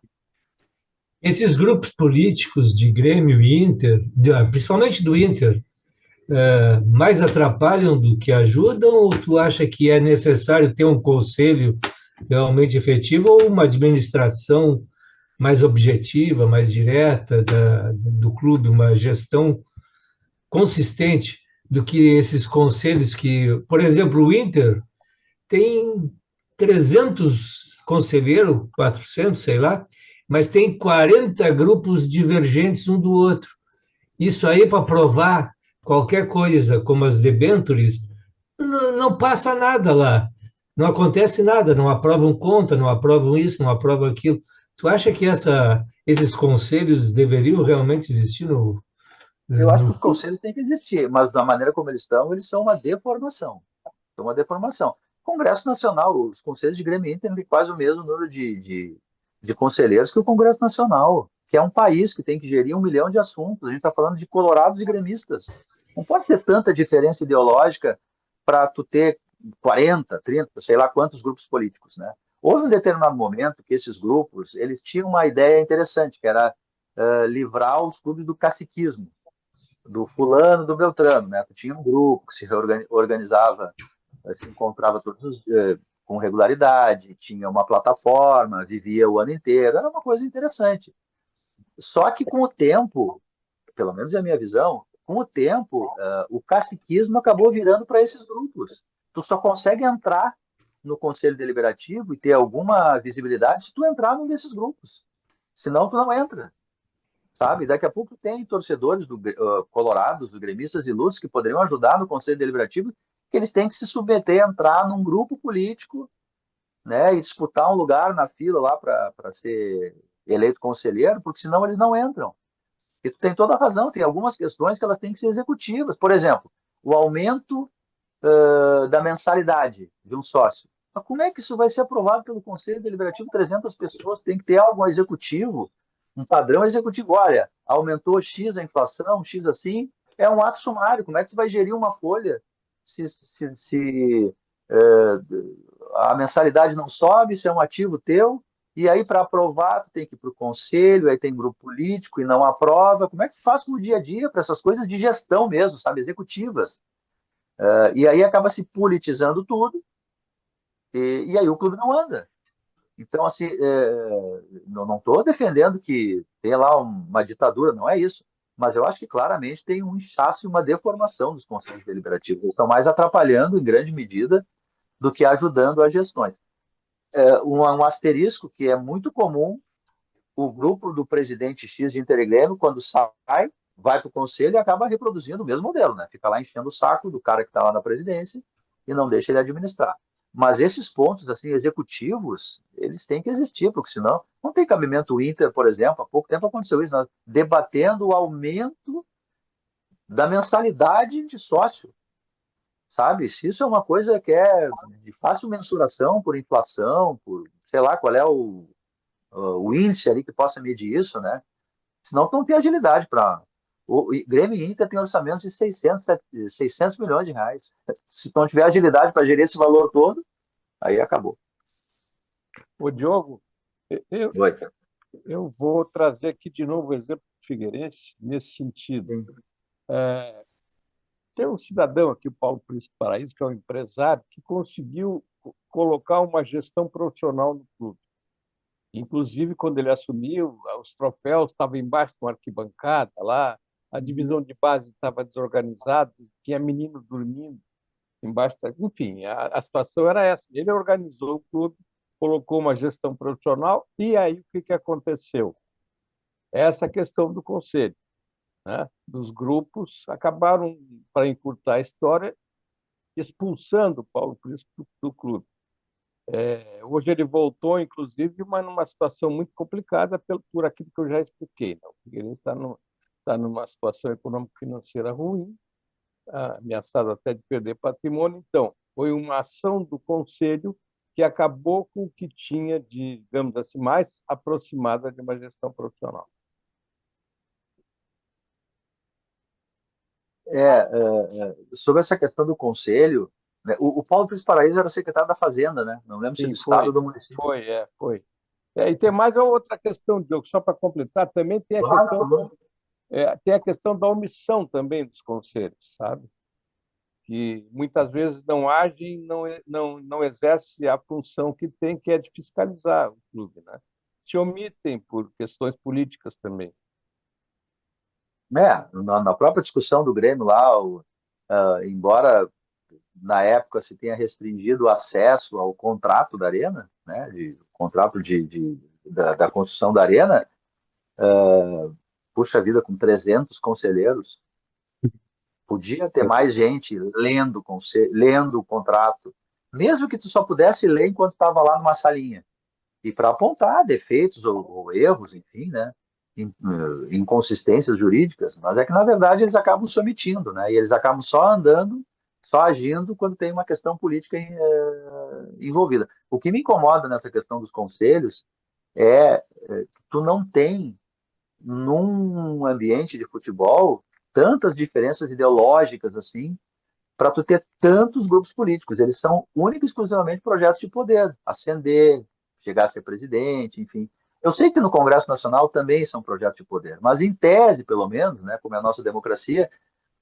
Esses grupos políticos de Grêmio e Inter, principalmente do Inter, mais atrapalham do que ajudam, ou tu acha que é necessário ter um conselho realmente efetivo ou uma administração mais objetiva, mais direta do clube, uma gestão consistente do que esses conselhos que, por exemplo, o Inter tem 300 conselheiros, 400, sei lá, mas tem 40 grupos divergentes um do outro. Isso aí, para provar qualquer coisa, como as debêntures, não passa nada lá. Não acontece nada, não aprovam conta, não aprovam isso, não aprovam aquilo. Tu acha que esses conselhos deveriam realmente existir Eu acho que os conselhos têm que existir, mas da maneira como eles são uma deformação. São uma deformação. Congresso Nacional, os conselhos de Grêmio e Inter têm quase o mesmo número de conselheiros que o Congresso Nacional, que é um país que tem que gerir 1 milhão de assuntos. A gente está falando de colorados e gremistas. Não pode ter tanta diferença ideológica para tu ter 40, 30, sei lá quantos grupos políticos, né? Houve um determinado momento que esses grupos eles tinham uma ideia interessante, que era livrar os clubes do caciquismo, do fulano, do Beltrano, né? Tu tinha um grupo que se organizava, se encontrava todos com regularidade, tinha uma plataforma, vivia o ano inteiro, era uma coisa interessante. Só que com o tempo, pelo menos é a minha visão, com o tempo, o caciquismo acabou virando para esses grupos. Tu só consegue entrar no Conselho Deliberativo e ter alguma visibilidade se tu entrar num desses grupos. Senão tu não entra. Sabe? Daqui a pouco tem torcedores colorados, do gremistas e luzes que poderiam ajudar no Conselho Deliberativo, que eles têm que se submeter a entrar num grupo político, né, e disputar um lugar na fila lá para ser eleito conselheiro, porque senão eles não entram. E tu tem toda a razão, tem algumas questões que elas têm que ser executivas. Por exemplo, o aumento da mensalidade de um sócio. Mas como é que isso vai ser aprovado pelo Conselho Deliberativo? 300 pessoas, tem que ter algo executivo, um padrão executivo. Olha, aumentou X a inflação, X assim, é um ato sumário. Como é que tu vai gerir uma folha se a mensalidade não sobe, isso é um ativo teu, e aí para aprovar tu tem que ir para o conselho, aí tem grupo político e não aprova. Como é que tu faz com o dia a dia para essas coisas de gestão mesmo, sabe, executivas? E aí acaba se politizando tudo, e aí o clube não anda. Então, assim, não estou defendendo que tenha lá uma ditadura, não é isso. Mas eu acho que claramente tem um inchaço e uma deformação dos conselhos deliberativos. Eles estão mais atrapalhando, em grande medida, do que ajudando as gestões. Um asterisco que é muito comum, o grupo do presidente X de Inter e Grêmio, quando sai, vai para o conselho e acaba reproduzindo o mesmo modelo, né? Fica lá enchendo o saco do cara que está lá na presidência e não deixa ele administrar. Mas esses pontos assim executivos, eles têm que existir, porque senão não tem cabimento. O Inter, por exemplo, há pouco tempo aconteceu isso, nós debatendo o aumento da mensalidade de sócio, sabe? Se isso é uma coisa que é de fácil mensuração por inflação, por sei lá qual é o índice ali que possa medir isso, né? Senão não tem agilidade para. O Grêmio e Inter tem orçamentos de 600 milhões de reais. Se não tiver agilidade para gerir esse valor todo, aí acabou. Ô, Diogo, eu, Oi. eu vou trazer aqui de novo o exemplo do Figueirense nesse sentido. Tem um cidadão aqui, o Paulo Príncipe Paraíso, que é um empresário, que conseguiu colocar uma gestão profissional no clube. Inclusive, quando ele assumiu, os troféus estavam embaixo de uma arquibancada lá, a divisão de base estava desorganizada, tinha menino dormindo embaixo. Enfim, a situação era essa. Ele organizou o clube, colocou uma gestão profissional, e aí o que aconteceu? Essa questão do conselho, né? Dos grupos, acabaram, para encurtar a história, expulsando o Paulo Príncipe do clube. Hoje ele voltou, inclusive, mas numa situação muito complicada por aquilo que eu já expliquei, né? O Figueirense está numa situação econômico-financeira ruim, ameaçado até de perder patrimônio. Então, foi uma ação do Conselho que acabou com o que tinha de, digamos assim, mais aproximada de uma gestão profissional. Sobre essa questão do conselho, né, o Paulo Príncipe Paraíso era secretário da Fazenda, né? Não lembro se do Sim, Estado foi, ou do município. foi. E tem mais uma outra questão, Diogo, só para completar, também tem a Claro. tem a questão da omissão também dos conselhos, sabe? Que muitas vezes não agem, não exerce a função que tem, que é de fiscalizar o clube, né? Se omitem por questões políticas também. Na própria discussão do Grêmio lá, embora na época se tenha restringido o acesso ao contrato da Arena, né, contrato da construção da Arena, puxa vida, com 300 conselheiros, podia ter mais gente lendo o contrato, mesmo que tu só pudesse ler enquanto estava lá numa salinha, e para apontar defeitos ou erros, enfim, né, inconsistências jurídicas, mas é que, na verdade, eles acabam se omitindo, né, e eles acabam só andando, só agindo quando tem uma questão política envolvida. O que me incomoda nessa questão dos conselhos que tu não tem, num ambiente de futebol, tantas diferenças ideológicas assim, para tu ter tantos grupos políticos. Eles são únicos e exclusivamente projetos de poder, ascender, chegar a ser presidente, enfim. Eu sei que no Congresso Nacional também são projetos de poder, mas em tese, pelo menos, né, como é a nossa democracia,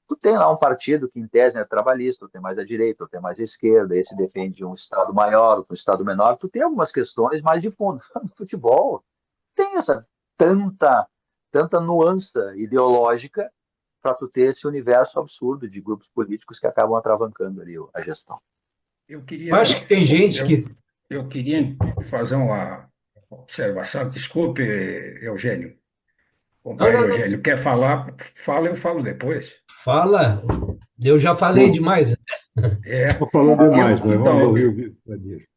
tu tem lá um partido que em tese é trabalhista, ou tem mais à direita, ou tem mais à esquerda, esse defende um Estado maior, outro Estado menor, tu tem algumas questões mais de fundo. No futebol, tem essa tanta nuance ideológica para tu ter esse universo absurdo de grupos políticos que acabam atravancando ali a gestão. Eu acho que tem gente que... Eu queria fazer uma observação. Desculpe, Eugênio. Companheiro Eugênio, quer falar? Fala, eu falo depois. Fala, eu já falei demais. Estou falando demais, mas vamos ouvir o Valdir.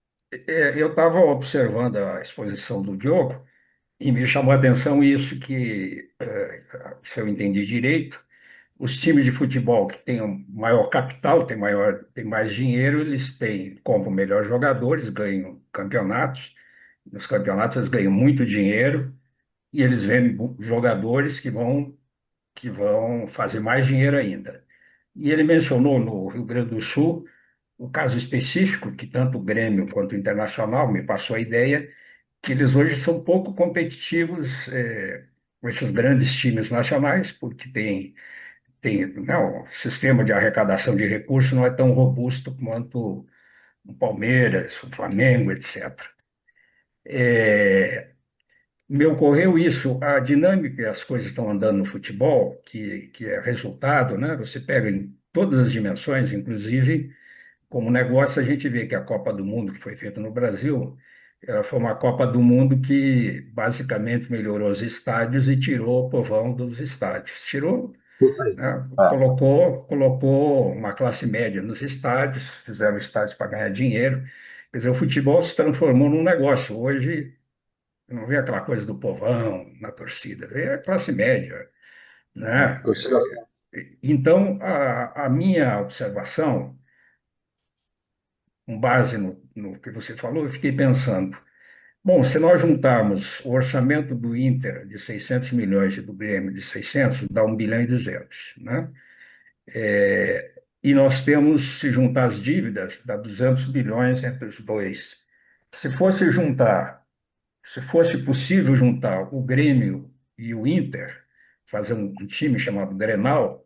Eu estava observando a exposição do Diogo e me chamou a atenção isso que, se eu entendi direito, os times de futebol que têm um maior capital, têm mais dinheiro, eles compram melhores jogadores, ganham campeonatos. Nos campeonatos eles ganham muito dinheiro e eles vendem jogadores que vão fazer mais dinheiro ainda. E ele mencionou no Rio Grande do Sul o caso específico, que tanto o Grêmio quanto o Internacional me passou a ideia, que eles hoje são pouco competitivos com esses grandes times nacionais, porque não, o sistema de arrecadação de recursos não é tão robusto quanto o Palmeiras, o Flamengo, etc. Me ocorreu isso, a dinâmica, as coisas estão andando no futebol, que é resultado, né? Você pega em todas as dimensões, inclusive como negócio, a gente vê que a Copa do Mundo, que foi feita no Brasil, Foi uma Copa do Mundo que basicamente melhorou os estádios e tirou o povão dos estádios. Tirou, Isso aí. né? É. Colocou uma classe média nos estádios, fizeram estádios para ganhar dinheiro. Quer dizer, o futebol se transformou num negócio. Hoje não vê aquela coisa do povão na torcida, vê a classe média, né? Torcida. Então, a minha observação, com base no que você falou, eu fiquei pensando, bom, se nós juntarmos o orçamento do Inter de 600 milhões e do Grêmio de 600, dá 1,2 bilhão, né? E nós temos, se juntar as dívidas, dá 200 bilhões entre os dois. Se fosse juntar, se fosse possível juntar o Grêmio e o Inter, fazer um time chamado Grenal,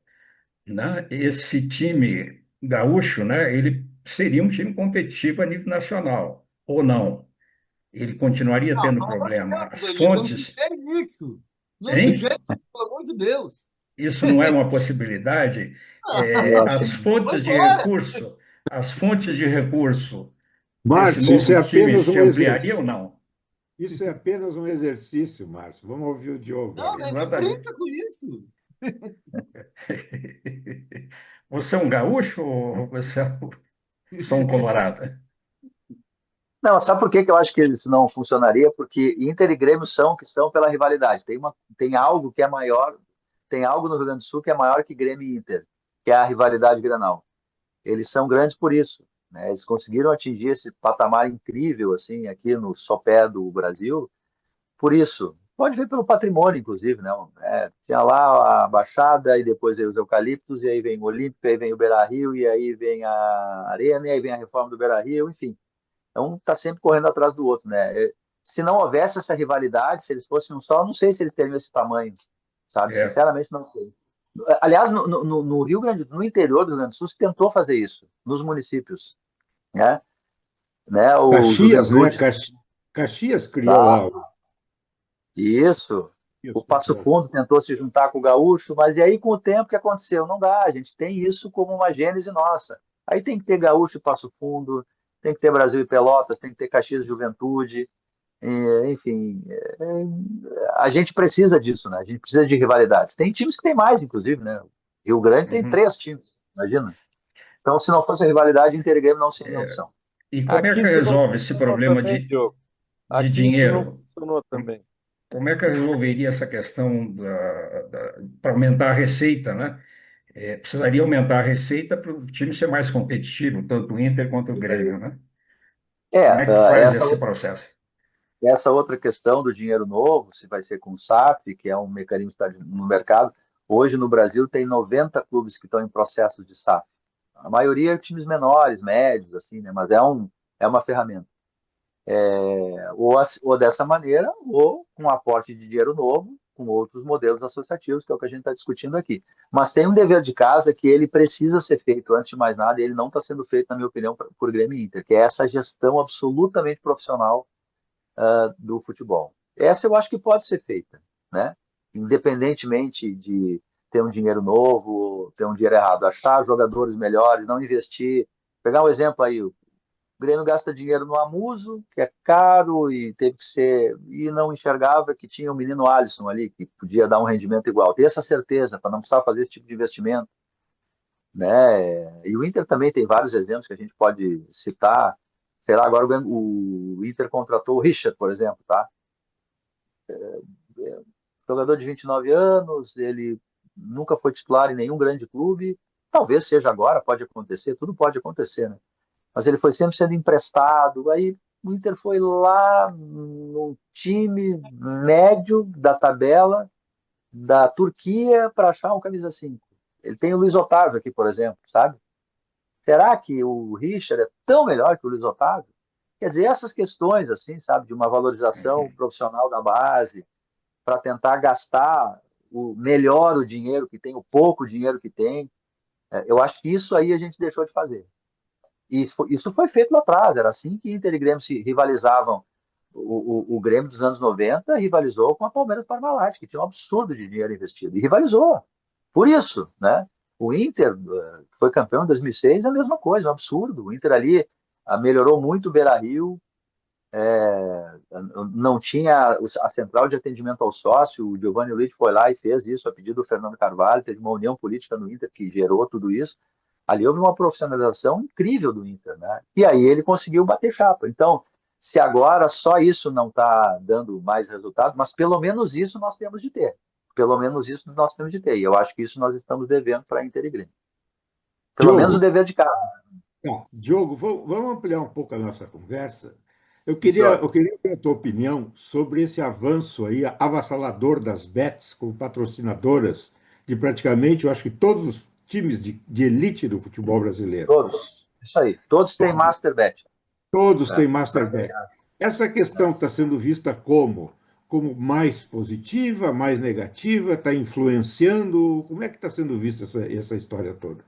né? Esse time gaúcho, né? Ele seria um time competitivo a nível nacional, ou não? Ele continuaria Não, tendo pelo amor de problema. Deus, As Danilo, não fontes, sugere isso. Não hein? sugere isso, pelo amor de Deus. Isso não é uma possibilidade. Eu acho que As Vai fontes de embora. recurso, as fontes de recurso desse Márcio, isso é novo time apenas se um ampliariam exercício. ou não? Isso é apenas um exercício, Márcio. Vamos ouvir o Diogo Não, aí. nem Exatamente. brinca com isso. Você é um gaúcho ou você é só um colorado? Não, sabe por que que eu acho que isso não funcionaria? Porque Inter e Grêmio são que são pela rivalidade. Tem algo que é maior, tem algo no Rio Grande do Sul que é maior que Grêmio e Inter, que é a rivalidade Grenal. Eles são grandes por isso, né? Eles conseguiram atingir esse patamar incrível assim aqui no sopé do Brasil. Por isso, pode ver pelo patrimônio, inclusive, né? Tinha lá a Baixada, e depois veio os eucaliptos, e aí vem o Olímpico, aí vem o Beira-Rio, e aí vem a Arena, e aí vem a reforma do Beira-Rio, enfim. Um está sempre correndo atrás do outro, né? Se não houvesse essa rivalidade, se eles fossem um só, eu não sei se eles teriam esse tamanho, sabe? É. Sinceramente, não sei. Aliás, no Rio Grande, no interior do Rio Grande do Sul, se tentou fazer isso, nos municípios, né? O Caxias, né? Juventude, Caxias criou lá tá? o Isso. Caxias O Passo Futebol. Fundo tentou se juntar com o Gaúcho, mas e aí com o tempo o que aconteceu? Não dá, a gente tem isso como uma gênese nossa. Aí tem que ter Gaúcho e Passo Fundo, tem que ter Brasil e Pelotas, tem que ter Caxias e Juventude, enfim, a gente precisa disso, né? A gente precisa de rivalidades. Tem times que tem mais, inclusive, né? Rio Grande tem Uhum. 3 times, imagina. Então, se não fosse a rivalidade, Inter e Grêmio não seriam onde É. são. E como é Aqui que isso não resolve esse funcionou problema também, Diogo. de Aqui isso não dinheiro? funcionou também. Como é que resolveria essa questão para aumentar a receita, né? Precisaria aumentar a receita para o time ser mais competitivo, tanto o Inter quanto o Grêmio, né? Como é que faz Essa esse processo? Essa outra questão do dinheiro novo, se vai ser com o SAF, que é um mecanismo que está no mercado, hoje no Brasil tem 90 clubes que estão em processo de SAF. A maioria é times menores, médios, assim, né? Mas é uma ferramenta. Ou dessa maneira, ou com um aporte de dinheiro novo, com outros modelos associativos, que é o que a gente está discutindo aqui. Mas tem um dever de casa que ele precisa ser feito, antes de mais nada, e ele não está sendo feito, na minha opinião, por Grêmio e Inter, que é essa gestão absolutamente profissional do futebol. Essa eu acho que pode ser feita, né? Independentemente de ter um dinheiro novo, ter um dinheiro errado, achar jogadores melhores, não investir. Pegar um exemplo aí, o Grêmio gasta dinheiro no Amuso, que é caro e teve que ser, e não enxergava que tinha o menino Alisson ali, que podia dar um rendimento igual. Ter essa certeza para não precisar fazer esse tipo de investimento, né? E o Inter também tem vários exemplos que a gente pode citar. Sei lá, agora o Inter contratou o Richard, por exemplo, tá? Jogador de 29 anos, ele nunca foi titular em nenhum grande clube. Talvez seja agora, pode acontecer, tudo pode acontecer, né? Mas ele foi sempre sendo emprestado. Aí o Inter foi lá no time médio da tabela da Turquia para achar um camisa 5. Ele tem o Luiz Otávio aqui, por exemplo, sabe? Será que o Richard é tão melhor que o Luiz Otávio? Quer dizer, essas questões, assim, sabe, de uma valorização Uhum. profissional da base, para tentar gastar o dinheiro que tem, o pouco dinheiro que tem. Eu acho que isso aí a gente deixou de fazer. E isso foi feito lá atrás, era assim que Inter e Grêmio se rivalizavam. O Grêmio dos anos 90 rivalizou com a Palmeiras Parmalat, que tinha um absurdo de dinheiro investido, e rivalizou. Por isso, né? O Inter, que foi campeão em 2006, é a mesma coisa, um absurdo. O Inter ali melhorou muito o Beira-Rio, não tinha a central de atendimento ao sócio, o Giovanni Luiz foi lá e fez isso a pedido do Fernando Carvalho, teve uma união política no Inter que gerou tudo isso. Ali houve uma profissionalização incrível do Inter, né? E aí ele conseguiu bater chapa. Então, se agora só isso não está dando mais resultado, mas pelo menos isso nós temos de ter. Pelo menos isso nós temos de ter. E eu acho que isso nós estamos devendo para a Inter e Grêmio. Pelo menos o Diogo, dever de casa. tá, Diogo, vamos ampliar um pouco a nossa conversa. Sim, senhor. Eu queria ter a tua opinião sobre esse avanço aí avassalador das bets como patrocinadoras de praticamente, eu acho que todos os times de elite do futebol brasileiro. Todos. Isso aí. Todos têm Masterbet. Todos Né? têm Master Bet. Essa questão está sendo vista como? Como mais positiva, mais negativa? Está influenciando? Como é que está sendo vista essa história toda?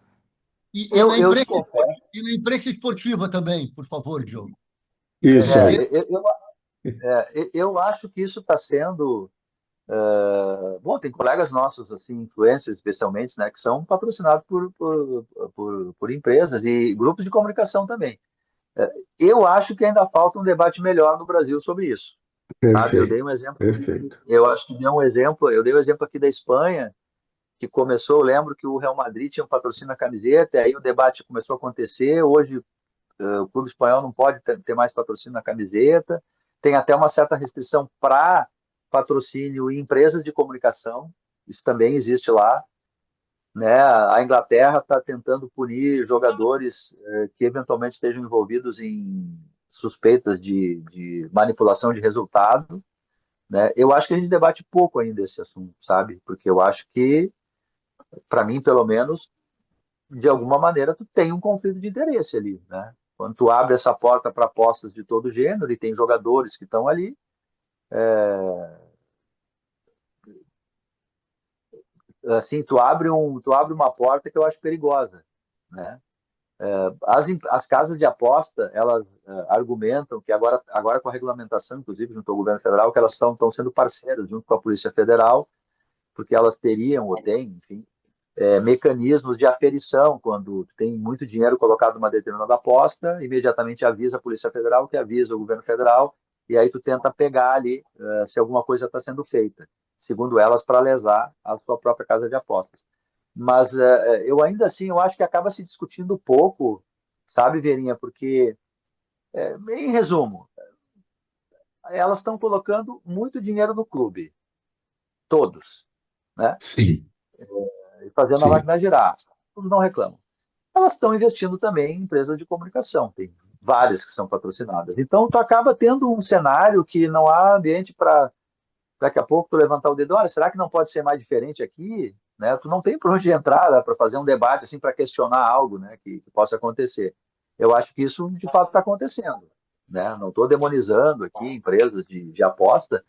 E Eu te confesso. e na imprensa esportiva também, por favor, Diogo. Isso aí. Eu acho que isso está sendo. Bom, tem colegas nossos, assim, influencers especialmente, né, que são patrocinados por empresas e grupos de comunicação também. Eu acho que ainda falta um debate melhor no Brasil sobre isso. Sabe? Eu dei Perfeito, um exemplo. perfeito. Eu acho que dei um exemplo. Eu dei um exemplo aqui da Espanha, que começou. Eu lembro que o Real Madrid tinha um patrocínio na camiseta, e aí o debate começou a acontecer. Hoje o clube espanhol não pode ter mais patrocínio na camiseta. Tem até uma certa restrição para patrocínio em empresas de comunicação. Isso também existe lá. Né? A Inglaterra está tentando punir jogadores que eventualmente estejam envolvidos em suspeitas de manipulação de resultado. Né? Eu acho que a gente debate pouco ainda esse assunto, sabe? Porque eu acho que, para mim, pelo menos, de alguma maneira, tu tem um conflito de interesse ali, né? Quando tu abre essa porta para apostas de todo gênero e tem jogadores que estão ali, assim, tu abre uma porta que eu acho perigosa, né? As casas de aposta, elas argumentam que agora com a regulamentação, inclusive junto ao governo federal, que elas estão sendo parceiras junto com a Polícia Federal, porque elas teriam ou têm, enfim, mecanismos de aferição. Quando tem muito dinheiro colocado numa determinada aposta, imediatamente avisa a Polícia Federal, que avisa o governo federal, e aí tu tenta pegar ali se alguma coisa está sendo feita, segundo elas, para lesar a sua própria casa de apostas. Mas eu ainda assim, eu acho que acaba se discutindo pouco, sabe, Verinha? Porque, em resumo, elas estão colocando muito dinheiro no clube, todos, né? Sim, E fazendo a sim. máquina girar. Todos não reclamam. Elas estão investindo também em empresas de comunicação, tem várias que são patrocinadas. Então, tu acaba tendo um cenário que não há ambiente para daqui a pouco tu levantar o dedo, olha, será que não pode ser mais diferente aqui? Né? Tu não tem por onde entrar, né, para fazer um debate assim, para questionar algo, né, que possa acontecer. Eu acho que isso de fato está acontecendo. Né? Não estou demonizando aqui empresas de aposta,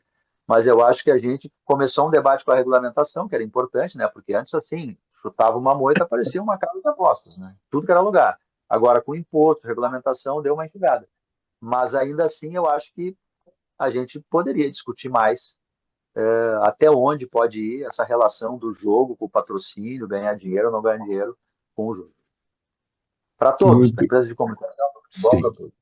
mas eu acho que a gente começou um debate com a regulamentação, que era importante, né? Porque antes, assim, chutava uma moita, parecia uma casa de apostas, né? Tudo que era lugar. Agora, com imposto, regulamentação, deu uma enxugada. Mas ainda assim, eu acho que a gente poderia discutir mais até onde pode ir essa relação do jogo com o patrocínio, ganhar dinheiro ou não ganhar dinheiro com o jogo. Para todos, para Muito, empresas de comunicação, para futebol, para sim. tudo.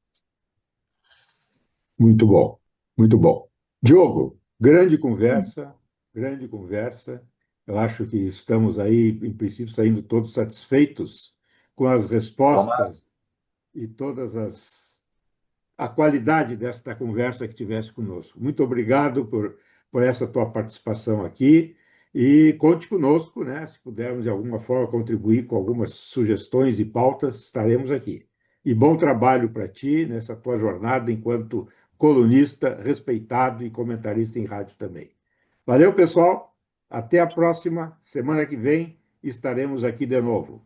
Muito bom, muito bom. Diogo, grande conversa, grande conversa. Eu acho que estamos aí, em princípio, saindo todos satisfeitos com as Tomara. respostas e a qualidade desta conversa que tivesse conosco. Muito obrigado por essa tua participação aqui e conte conosco, né? Se pudermos de alguma forma contribuir com algumas sugestões e pautas, estaremos aqui. E bom trabalho para ti nessa tua jornada enquanto colunista respeitado e comentarista em rádio também. Valeu, pessoal. Até a próxima. Semana que vem estaremos aqui de novo.